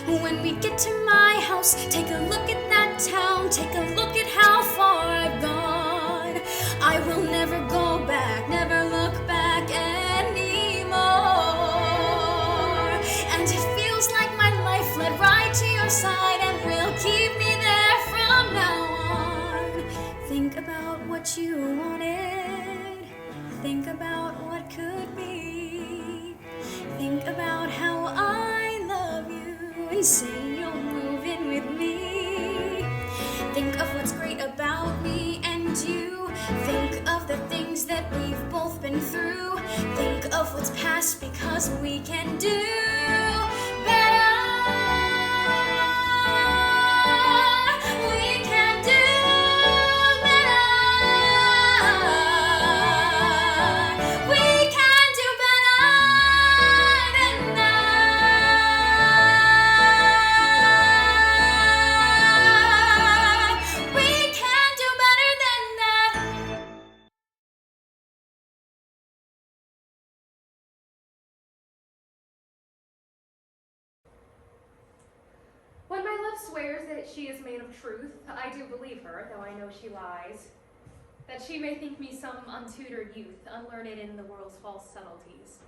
When we get to my house, take a look at that town, take a look at how far I've gone. I will never go back, never look back anymore. And it feels like my life led right to your side and will keep me there from now on. Think about what you wanted. Think about what could be. Think about how I love you and say you'll move in with me. Think of what's great about me and you. Think of the things that we've both been through. Think of what's past, because we can do better. We can do better. We can do better than that. We can do better than that. When my love swears that she is made of truth, I do believe her, though I know she lies. That she may think me some untutored youth, unlearned in the world's false subtleties.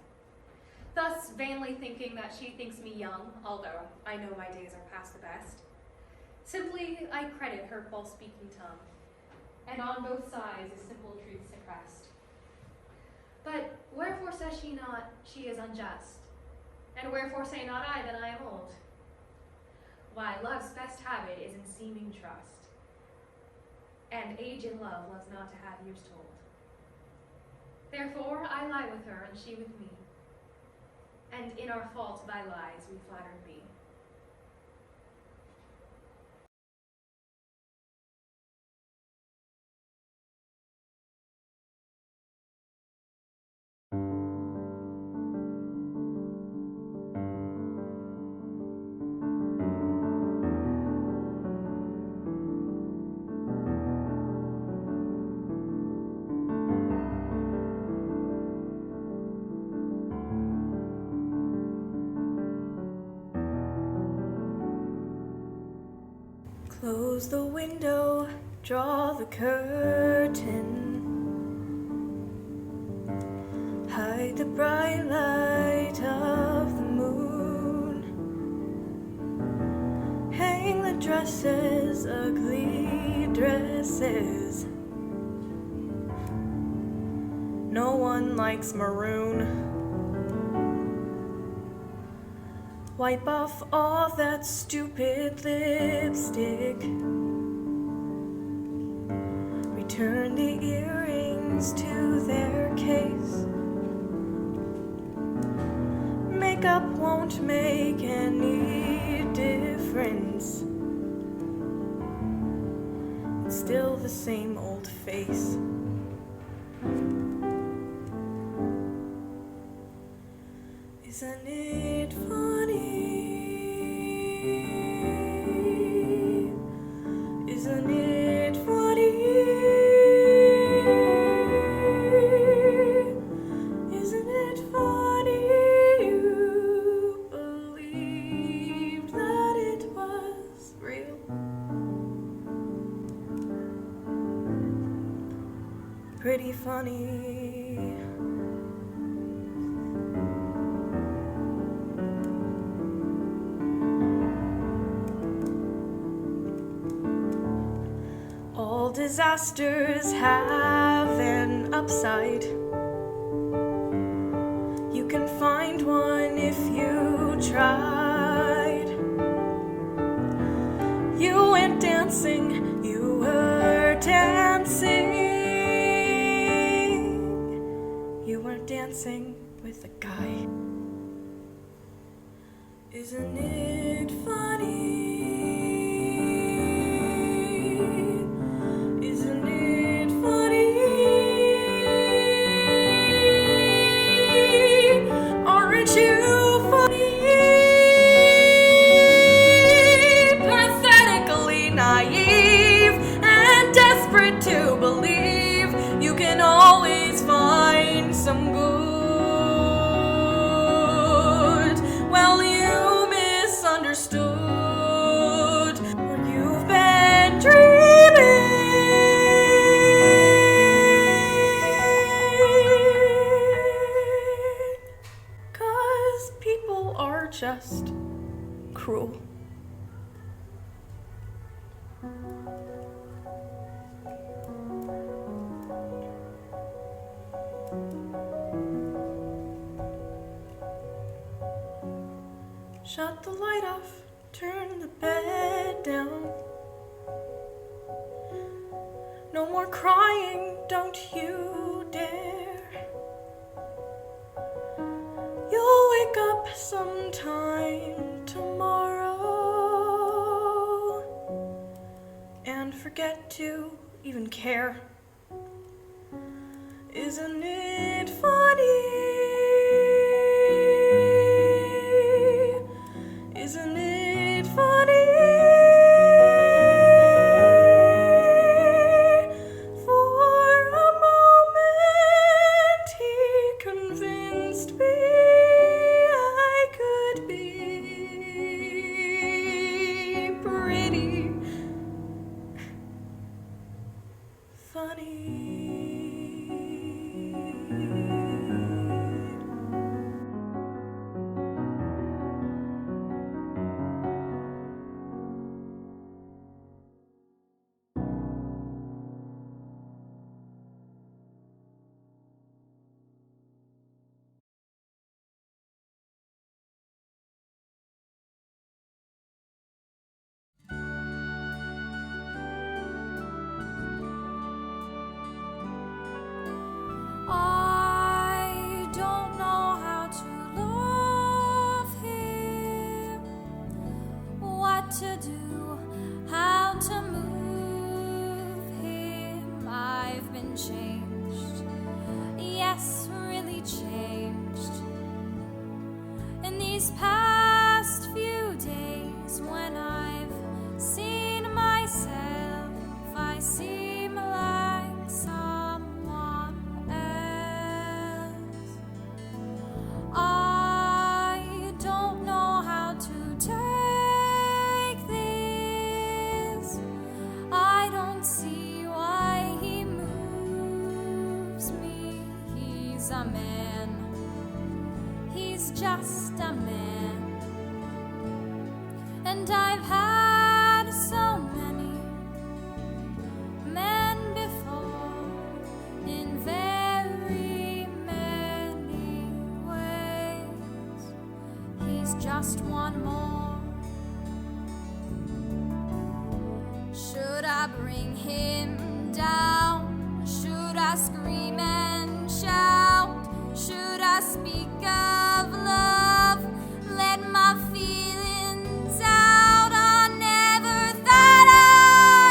Thus, vainly thinking that she thinks me young, although I know my days are past the best. Simply, I credit her false-speaking tongue, and on both sides is simple truth suppressed. But wherefore says she not, she is unjust? And wherefore say not I that I am old? Why, love's best habit is in seeming trust, and age in love loves not to have years told. Therefore I lie with her, and she with me, and in our fault thy lies we flattered be. Close the window, draw the curtain, hide the bright light of the moon, hang the dresses, ugly dresses. No one likes maroon. Wipe off all that stupid lipstick. Return the earrings to their case. Makeup won't make any difference. It's still the same old face. Isn't it funny? Isn't it funny? Isn't it funny you believed that it was real? Pretty funny. All disasters have an upside. You can find one if you tried. You went dancing, you were dancing. You weren't dancing with a guy. Isn't it funny? Isn't it funny? Aren't you funny? Pathetically naive and desperate to believe you can always find some good. Well, you misunderstood, or you've been dreaming. 'Cause people are just cruel. Shut the light off, turn the bed down. No more crying, don't you dare. You'll wake up sometime tomorrow and forget to even care. Isn't it funny? Isn't it funny? For a moment he convinced me I could be pretty funny. to do, how to move him. I've been changed, yes, really changed. In these past few days, when I've seen myself, I seem like someone else. I don't know how to take this. I don't see why he moves me. He's a man. He's just a man. And I've had so many men before in very many ways. He's just one more. Should I bring him down? Should I scream and shout? Should I speak of love? Let my feelings out. I never thought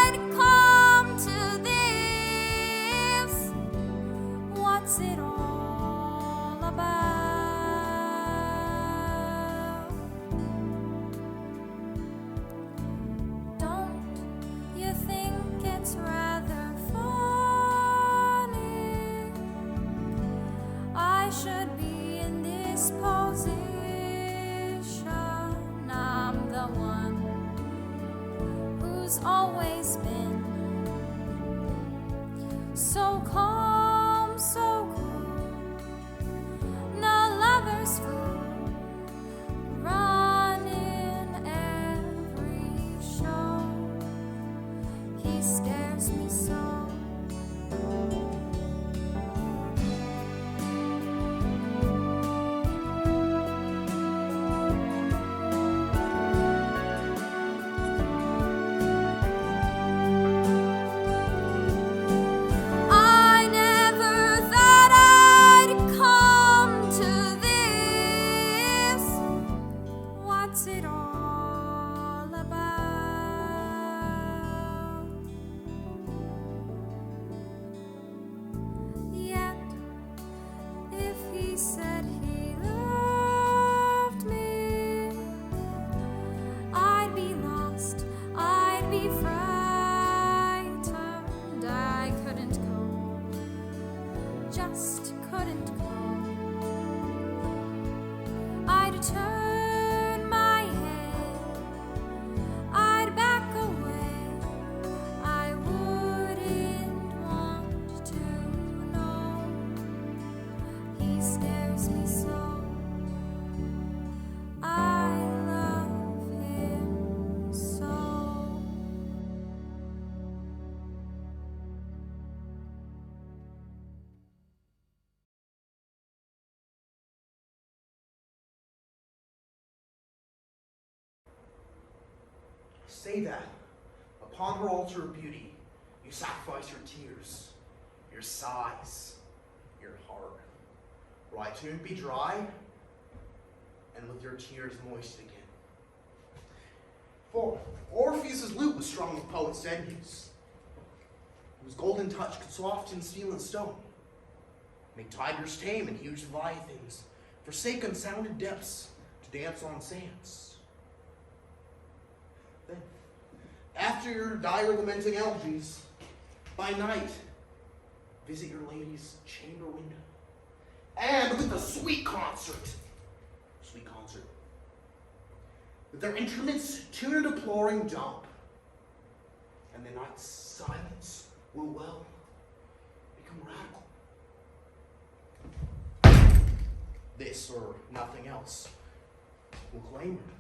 I'd come to this. What's it all about? Don't you think it's rather funny? I should be in this position. I'm the one who's always been so calm, so cool. Now lover's fool, running every show. He scares me so. I never thought I'd come to this. What's it all about? Yet, if he said he loved me, I'd be lost, I'd be frightened. I couldn't go, just couldn't go. I'd turn my head, I'd back away. I wouldn't want to know. He scares me so. I love him so. Say that upon her altar of beauty, you sacrifice your tears, your sighs, your heart. Right to be dry, and with your tears moist again. For Orpheus's lute was strung with poet's sinews, whose golden touch could soften steel and stone, make tigers tame and huge leviathans forsake unsounded depths to dance on sands. Then, after your dire lamenting elegies, by night, visit your lady's chamber window, and with a sweet concert, with their instruments tune a deploring dump, and the night's silence will well become radical. This or nothing else will claim her.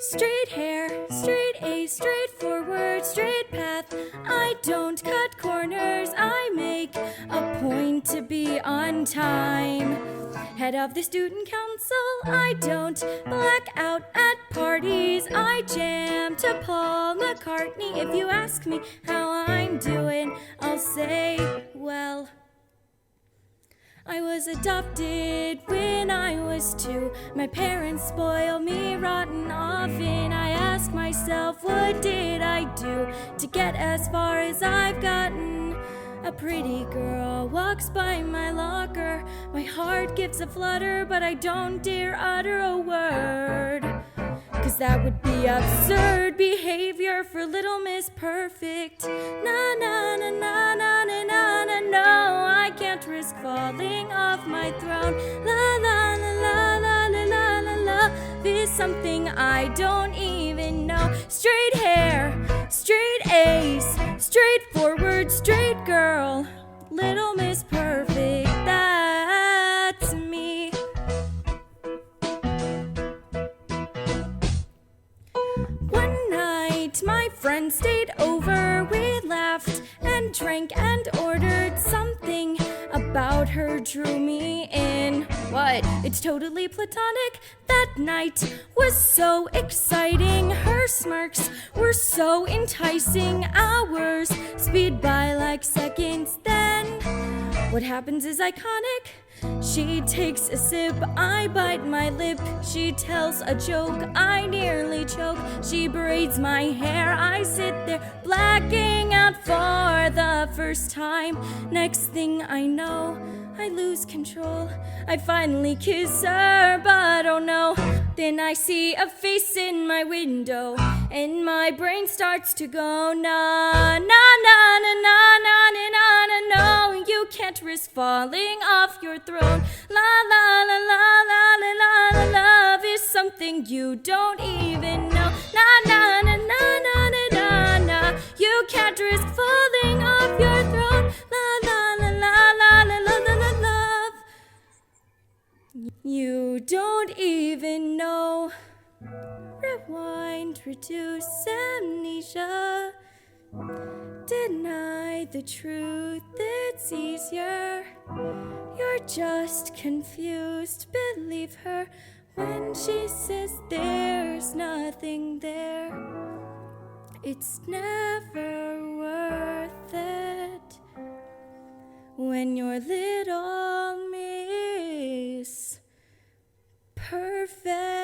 Straight hair, straight A, straightforward, straight path. I don't cut corners, I make a point to be on time. head of the student council. I don't black out at parties. I jam to Paul McCartney. If you ask me how I'm doing, I'll say, well, I was adopted when I was 2. My parents spoiled me rotten often. I ask myself, what did I do to get as far as I've gotten? A pretty girl walks by my locker. My heart gives a flutter, but I don't dare utter a word. 'Cause that would be absurd behavior for Little Miss Perfect. Na na na na na na na na. No, I can't risk falling off my throne. La la la la la la la la. Love is something I don't even know. Straight hair, straight A's, straightforward, straight girl. Little Miss Perfect, that's me. One night my friends stayed over. We laughed and drank and ordered something. About her drew me in. What? It's totally platonic. That night was so exciting. Her smirks were so enticing. Hours speed by like seconds. Then what happens is iconic. She takes a sip, I bite my lip. She tells a joke, I nearly choke. She braids my hair, I sit there blacking out for the first time. Next thing I know, I lose control. I finally kiss her, but oh no. Then I see a face in my window, and my brain starts to go na na na na na na na na na. No, you can't risk falling off your throne. La la la la la la la la. Love is something you don't even know. Na na na na na na na na. You can't risk falling off your throne. La la la la la la la la la. Love you don't even know. Rewind, reduce amnesia. Deny the truth, it's easier. You're just confused, believe her when she says there's nothing there. It's never worth it when you're Little Miss Perfect.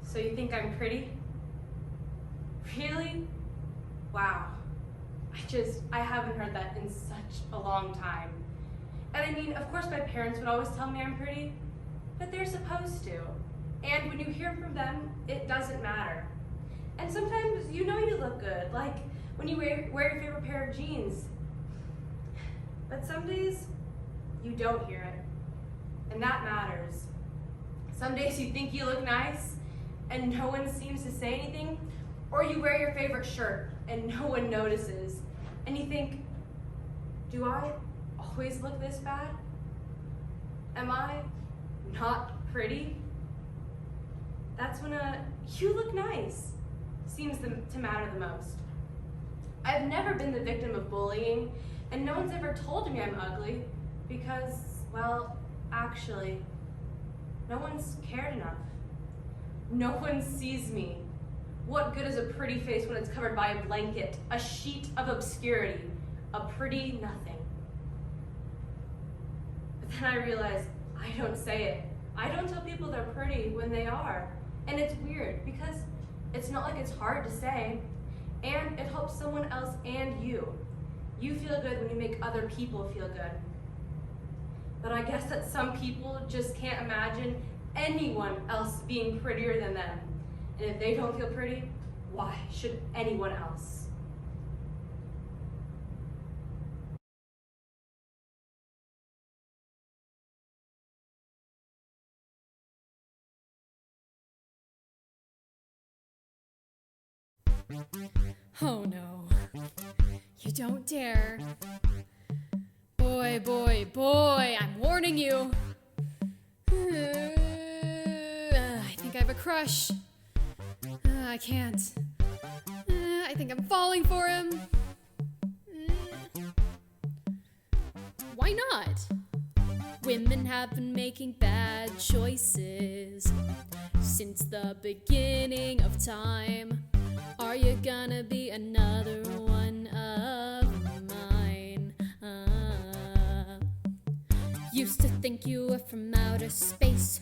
So you think I'm pretty? Really? Wow. I haven't heard that in such a long time. And I mean, of course my parents would always tell me I'm pretty, but they're supposed to. And when you hear from them, it doesn't matter. And sometimes you know you look good, like when you wear your favorite pair of jeans. But some days, you don't hear it. And that matters. Some days you think you look nice, and no one seems to say anything, or you wear your favorite shirt and no one notices, and you think, do I always look this bad? Am I not pretty? That's when you look nice seems to matter the most. I've never been the victim of bullying, and no one's ever told me I'm ugly because, well, actually, no one's cared enough. No one sees me. What good is a pretty face when it's covered by a blanket, a sheet of obscurity, a pretty nothing? But then I realize I don't say it. I don't tell people they're pretty when they are. And it's weird because it's not like it's hard to say, and it helps someone else and you. You feel good when you make other people feel good. But I guess that some people just can't imagine anyone else being prettier than them. And if they don't feel pretty, why should anyone else? Oh no, you don't dare. Boy, Boy, I'm warning you. I think I have a crush. I can't. I think I'm falling for him. Why not? Women have been making bad choices since the beginning of time. Are you gonna be another one of mine? Used to think you were from outer space.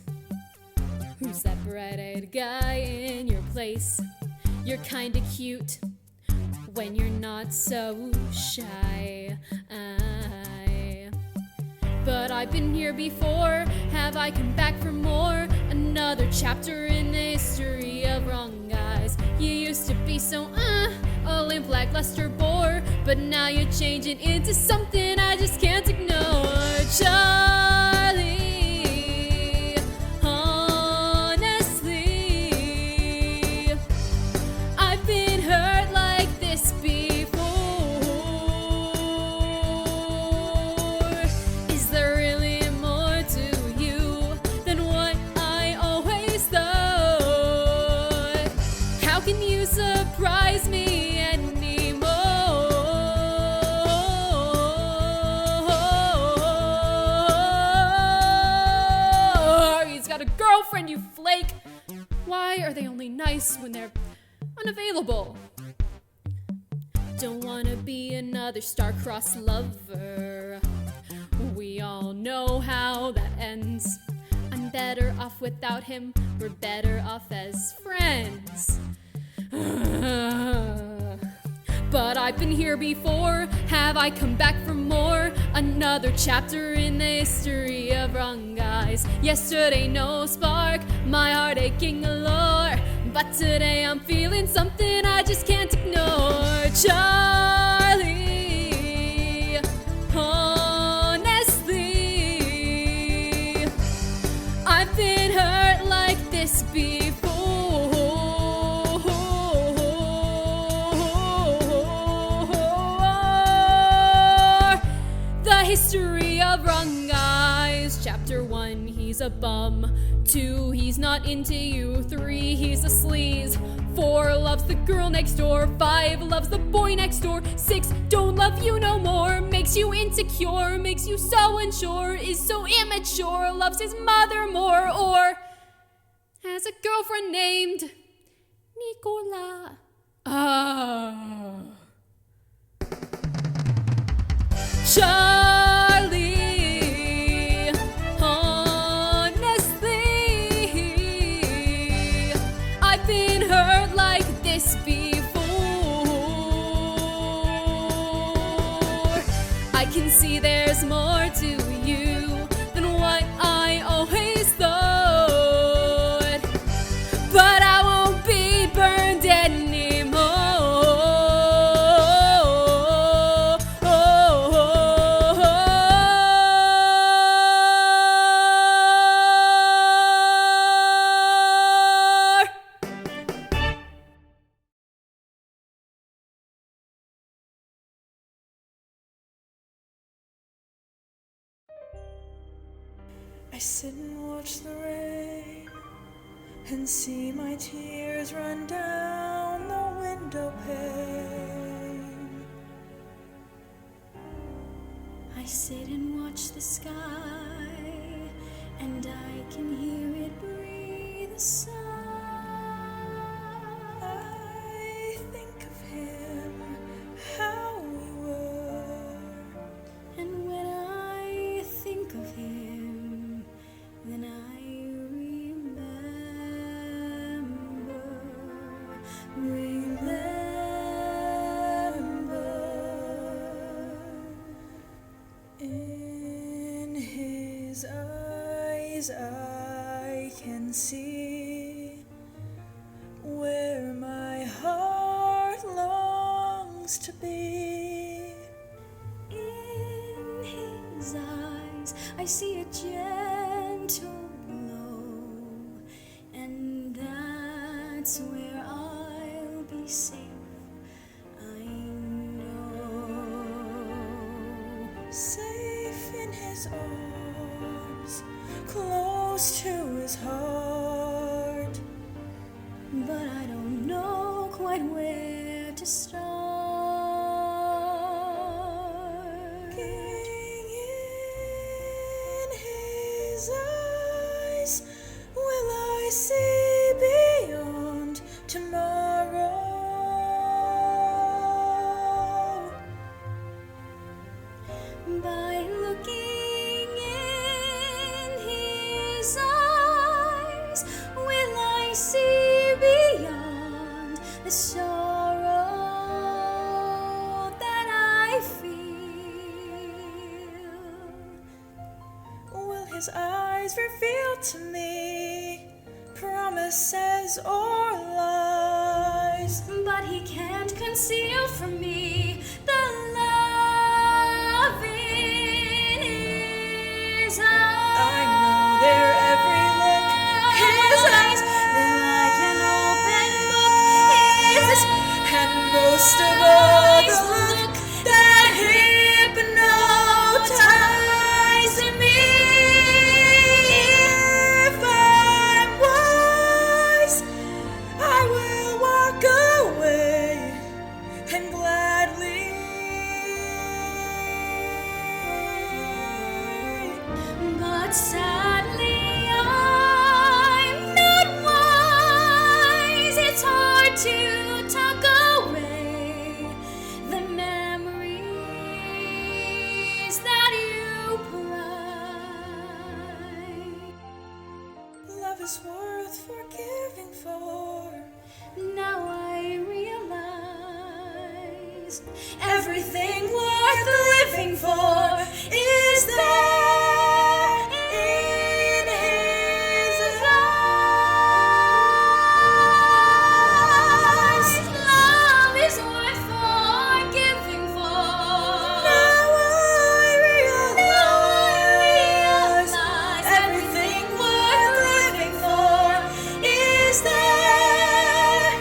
Who's that bright-eyed guy in your place? You're kinda cute when you're not so shy. But I've been here before. Have I come back for more? Another chapter in the history of wrong guys. You used to be so a limp lackluster bore, but now you're changing into something I just can't ignore. Charlie, honestly, I've been hurt like this before. Is there really more to you than what I always thought? How can you surprise me anymore? He's got a girlfriend, you flake. Why are they only nice when they're unavailable? Don't wanna be another star-crossed lover. We all know how that ends. I'm better off without him. We're better off as friends. But I've been here before. Have I come back for more? Another chapter in the history of wrong guys. Yesterday no spark, my heart aching galore. But today I'm feeling something I just can't ignore. Charlie, honestly, I've been hurt like this before. The history of wrong guys. Chapter 1, he's a bum. 2, he's not into you. 3, he's a sleaze. 4, loves the girl next door. 5, loves the boy next door. 6, don't love you no more. Makes you insecure, makes you so unsure. Is so immature, loves his mother more. Or has a girlfriend named Nicola. Charlie, honestly, I've been hurt like this before. I can see there's more to you than what I always thought. But I won't be burned anymore. I sit and watch the rain and see my tears run down the window pane. I sit and watch the sky, and I can hear it breathe a sigh. I think of him, how we were, And when I think of him, then I remember. In his eyes I can see where my heart longs to be. In his eyes I see a gentle glow, and that's where I'll be safe, I know. Say arms, close to his heart. But I don't know quite where to start. Looking in his eyes, will I see beyond tomorrow? By looking in his eyes, will I see beyond the sorrow that I feel? Will his eyes reveal to me promises or lies? But he can't conceal from me the love in his eyes. I know their every look, his eyes, they're like an open book. His, and most of all, the look that hypnotizes me. If I'm wise, I will walk away and gladly. But sadly, I'm not wise. It's hard to tuck away the memories that you provide. Love is worth forgiving for. Now I realize everything worth living for is there in his eyes. Love is worth forgiving for. Now I realize everything worth living for is there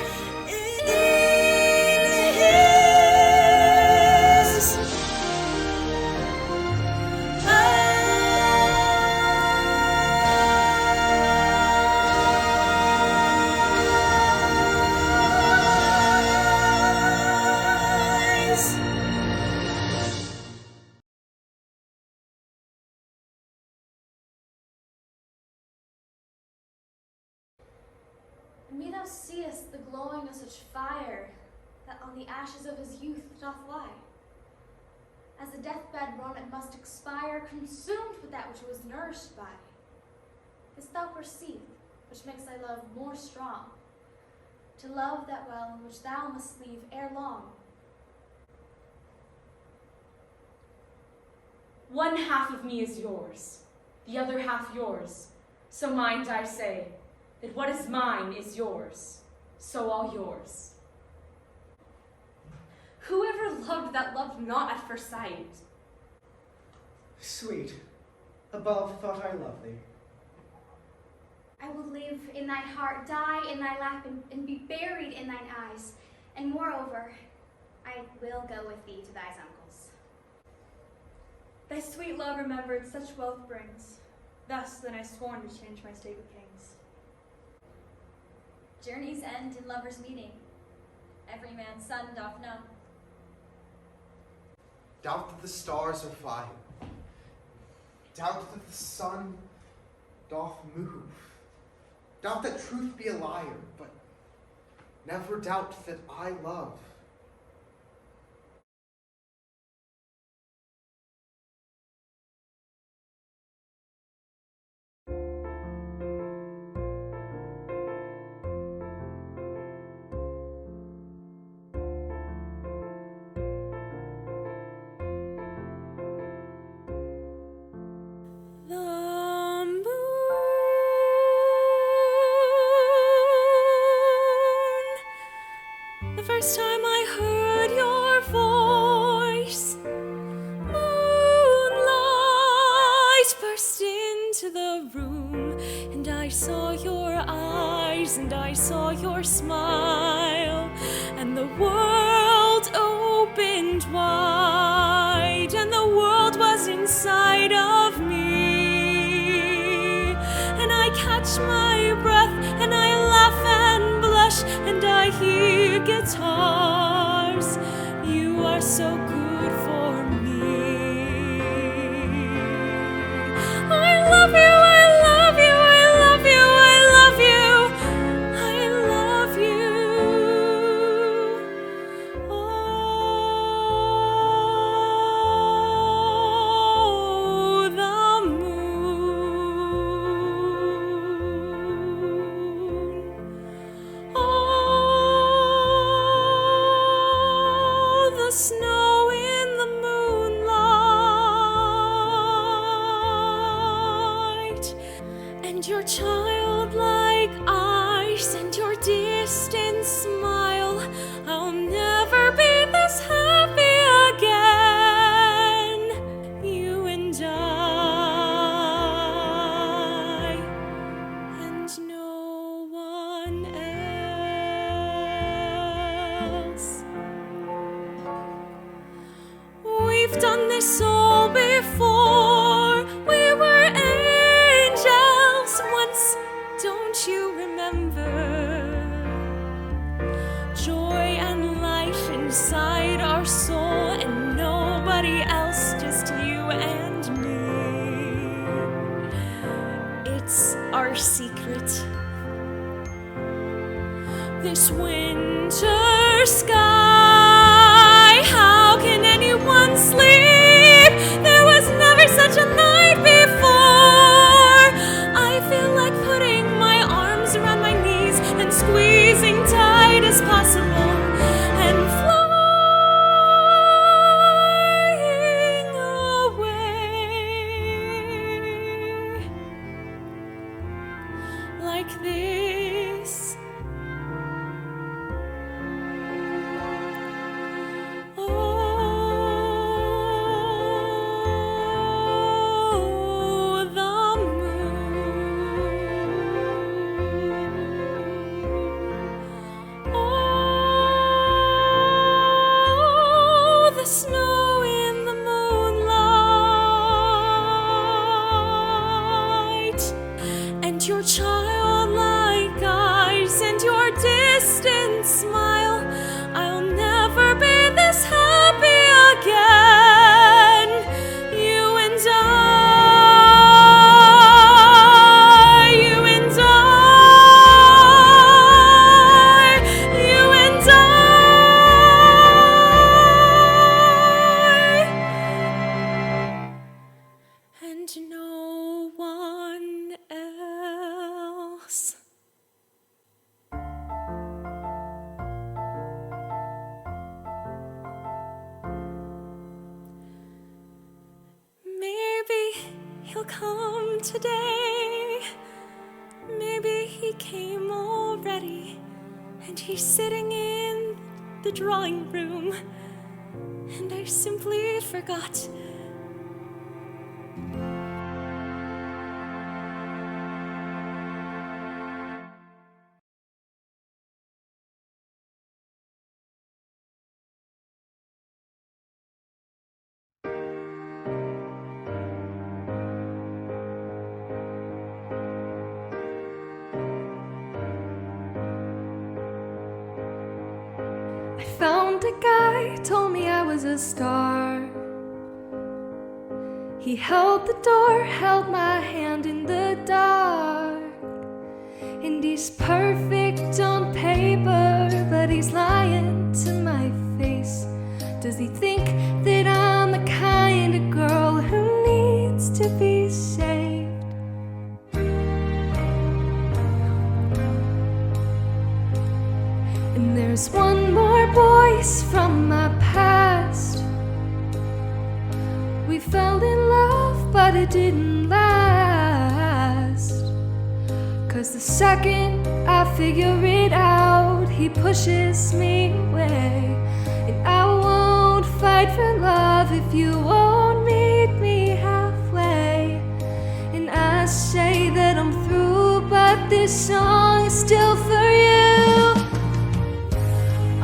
in his eyes. And me thou seest the glowing of such fire, that on the ashes of his youth doth lie. As the deathbed run, it must expire, consumed with that which it was nourished by. This thou perceive, which makes thy love more strong, to love that well which thou must leave ere long. One half of me is yours, the other half yours. So mind I say, that what is mine is yours, so all yours. Whoever loved that loved not at first sight? Sweet, above thought I love thee. I will live in thy heart, die in thy lap, and be buried in thine eyes. And moreover, I will go with thee to thy uncle's. Thy sweet love remembered such wealth brings. Thus then I sworn to change my state with kings. Journeys end in lovers' meeting. Every man's son doth know. Doubt that the stars are fire. Doubt that the sun doth move. Doubt that truth be a liar, but never doubt that I love. The first time I heard your voice, moonlight burst into the room, and I saw your eyes, and I saw your smile, and the world opened wide, and the world was inside of me. catch my breath, and I laugh and blush, and I hear guitars. You are so good for me. I love you, I love you, I love you, I love you, I love you. Oh, the moon. Oh, the snow in the moonlight, and your childlike eyes, and your distant smile. I'll never be this happy again. You and I, and no one else. We've done this all before. We were angels once, don't you remember? Joy and life inside our soul, and nobody else, just you and me. It's our secret. This winter sky, how can anyone sleep? There was never such a night before. I feel like putting my arms around my knees and squeezing tight as possible and flying away like this. Oh, the moon. Oh, the snow in the moonlight, and your childlike eyes, and your distant smile. I'll never be this happy again. You and I, you and I, you and I, and no one else. Maybe he'll come today. Maybe he came already, and he's sitting in the drawing room, and I simply forgot. I found a guy, told me I was a star. He held the door, held my hand in the dark. And he's perfect on paper, but he's lying to my face. Does he think that I'm the kind of girl who needs to be saved? And there's one more voice from my past. We fell in love, but it didn't last. 'Cause the second I figure it out, he pushes me away. And I won't fight for love if you won't meet me halfway. And I say that I'm through, but this song is still for you.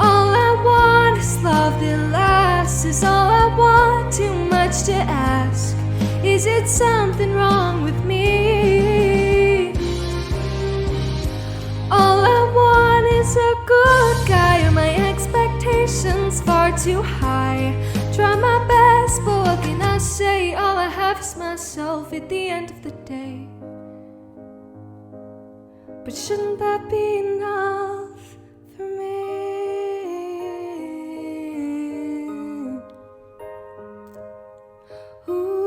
All I want is love that lasts, is all I want, too much to ask. Is it something wrong with me? too high. Try my best, but what can I say? All I have is myself at the end of the day. But shouldn't that be enough for me? Ooh.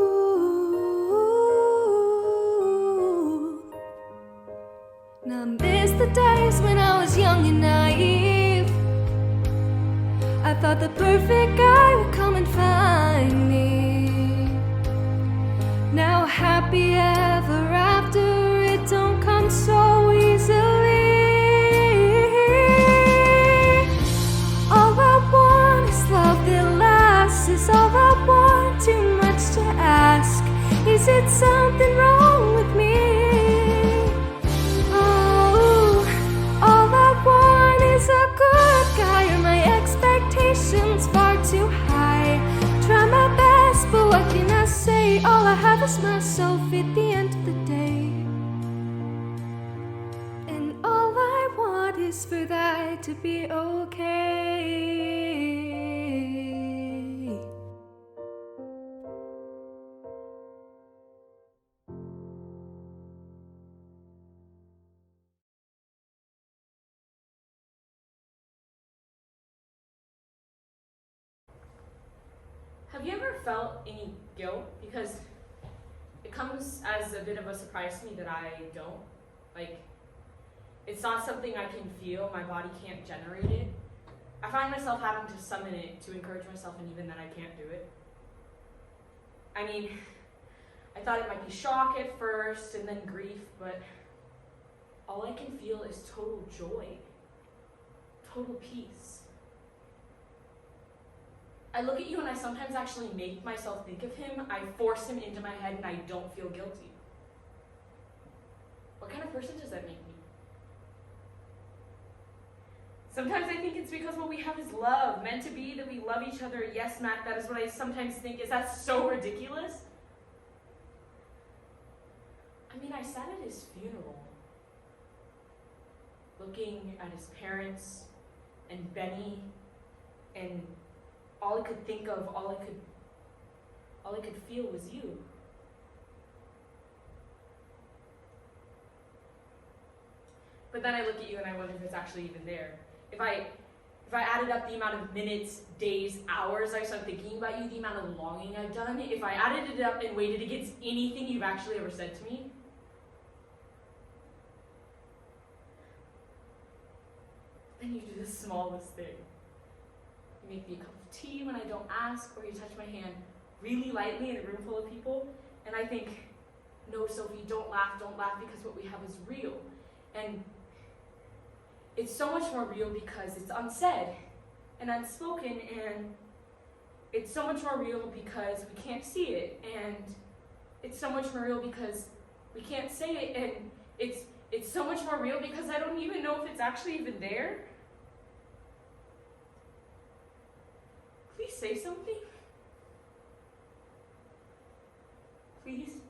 Now I miss the days when I was young and naive. I thought the perfect guy would come and find me. Now happy ever after, it don't come so easily. All I want is love that lasts. Is all I want too much to ask? Is it something wrong with me? Oh, all I want is a good guy. Are my expectations far too high? Try my best, but what can I say? All I have is myself at the end of the day. And all I want is for that to be okay. Have you ever felt any guilt? Because it comes as a bit of a surprise to me that I don't. Like, it's not something I can feel, my body can't generate it. I find myself having to summon it to encourage myself, and even then I can't do it. I mean, I thought it might be shock at first and then grief, but all I can feel is total joy, total peace. I look at you and I sometimes actually make myself think of him. I force him into my head and I don't feel guilty. What kind of person does that make me? Sometimes I think it's because what we have is love, meant to be, that we love each other. Yes, Mac, that is what I sometimes think. Is that so ridiculous? I mean, I sat at his funeral, looking at his parents and Benny, and all I could think of, all I could feel was you. But then I look at you and I wonder if it's actually even there. If I added up the amount of minutes, days, hours I start thinking about you, the amount of longing I've done, if I added it up and weighed it against anything you've actually ever said to me, then you do the smallest thing. You make me a cup of tea when I don't ask, or you touch my hand really lightly in a room full of people, and I think, no, Sophie, don't laugh because what we have is real. And it's so much more real because it's unsaid and unspoken, and it's so much more real because we can't see it, and it's so much more real because we can't say it, and it's so much more real because I don't even know if it's actually even there. Please say something. Please.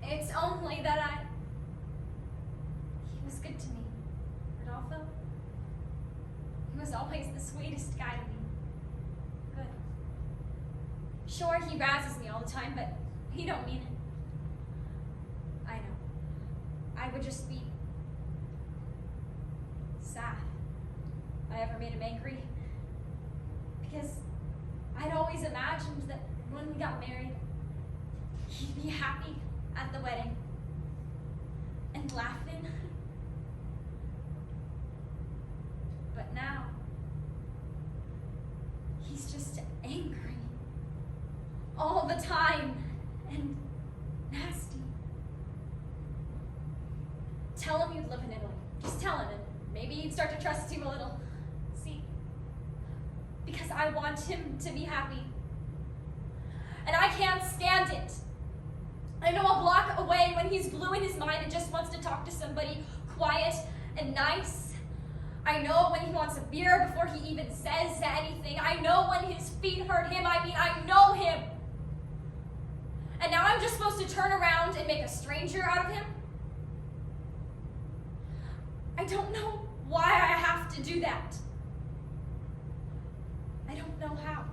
It's only that he was good to me, Rodolfo. He was always the sweetest guy to me. Good. Sure, he razzes me all the time, but he don't mean it. I know. I would just be sad if I ever made him angry. Because I'd always imagined that when we got married, he'd be happy at the wedding and laughing. But now, he's just angry all the time and nasty. Tell him you'd live in Italy. Just tell him, and maybe he'd start to trust you a little. See? Because I want him to be happy. And I can't stand it. I know a block away when he's blue in his mind and just wants to talk to somebody quiet and nice. I know when he wants a beer before he even says anything. I know when his feet hurt him. I mean, I know him. And now I'm just supposed to turn around and make a stranger out of him? I don't know why I have to do that. I don't know how.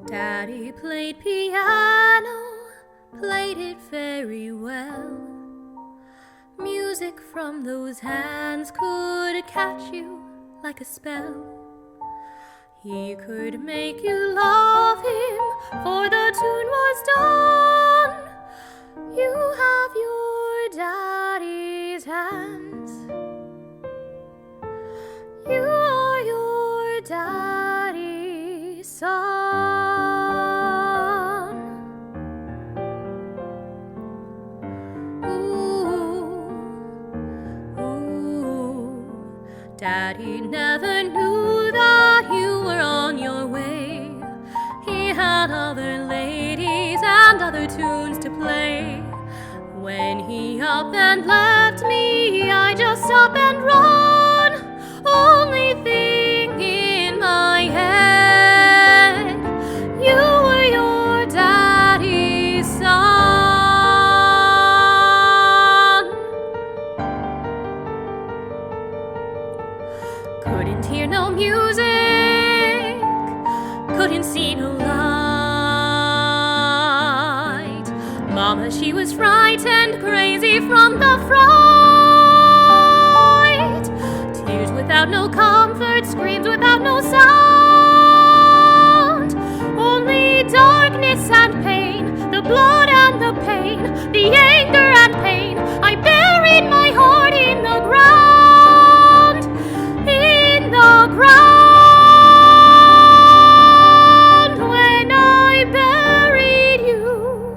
Daddy played piano, played it very well. Music from those hands could catch you like a spell. He could make you love him, for the tune was done. You have your daddy's hands. You are your daddy's son. Daddy never knew that you were on your way. He had other ladies and other tunes to play. When he up and left me, I just up and run. Only thing in my head, you were your daddy's son. Couldn't hear no music, couldn't see no light. Mama, she was frightened, crazy from the fright. Tears without no comfort, screams without no sound. Only darkness and pain, the blood and the pain, the anger and pain. I buried my heart in the ground, in the ground. When I buried you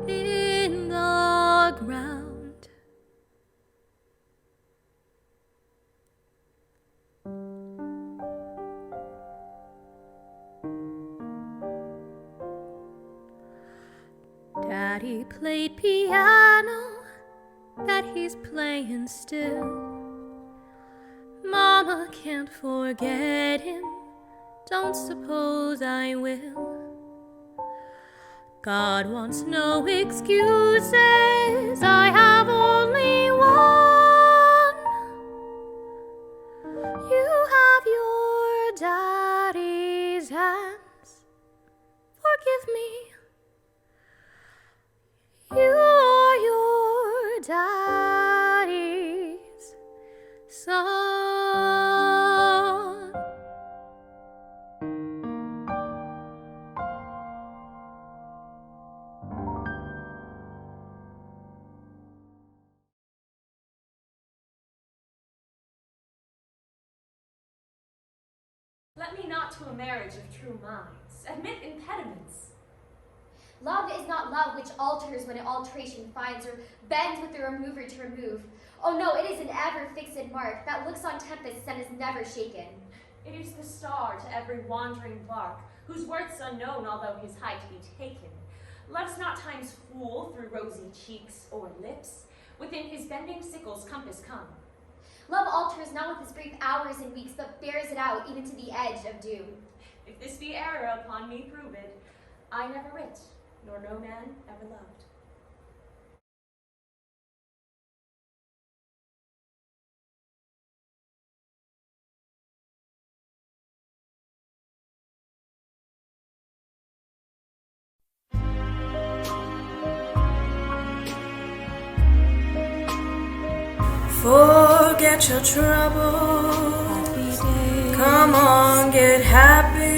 in the ground. Daddy played piano, that he's playing still. Mama can't forget him, don't suppose I will. God wants no excuses, I have only one. You have your daddy's hands, forgive me. You are your daddy's son. Let me not to a marriage of true minds admit impediments. Love is not love which alters when an alteration finds, or bends with the remover to remove. Oh no, it is an ever fixed mark that looks on tempests and is never shaken. It is the star to every wandering bark, whose worth's unknown although his height be taken. Love's not time's fool through rosy cheeks or lips, within his bending sickle's compass come. Love alters not with his brief hours and weeks, but bears it out even to the edge of doom. If this be error upon me proved, I never writ, nor no man ever loved. Forget your troubles. Come on, get happy.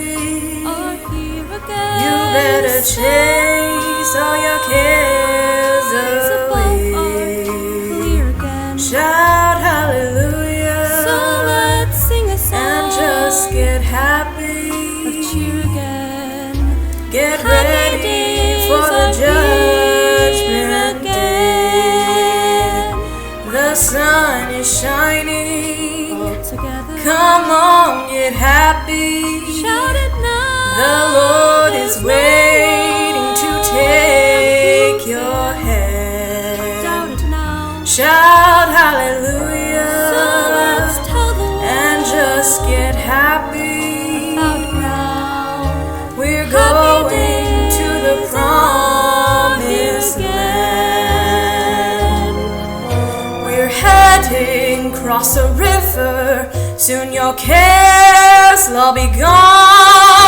You better chase all your cares away. Get ready for the judgment day. The sun is shining. Come on, get happy. Shout it now. The Lord is waiting to take your hand. Shout it now. Shout hallelujah. So let's tell the world. And just get happy. We're going to the promised land. We're heading across a river. Soon your cares will all be gone.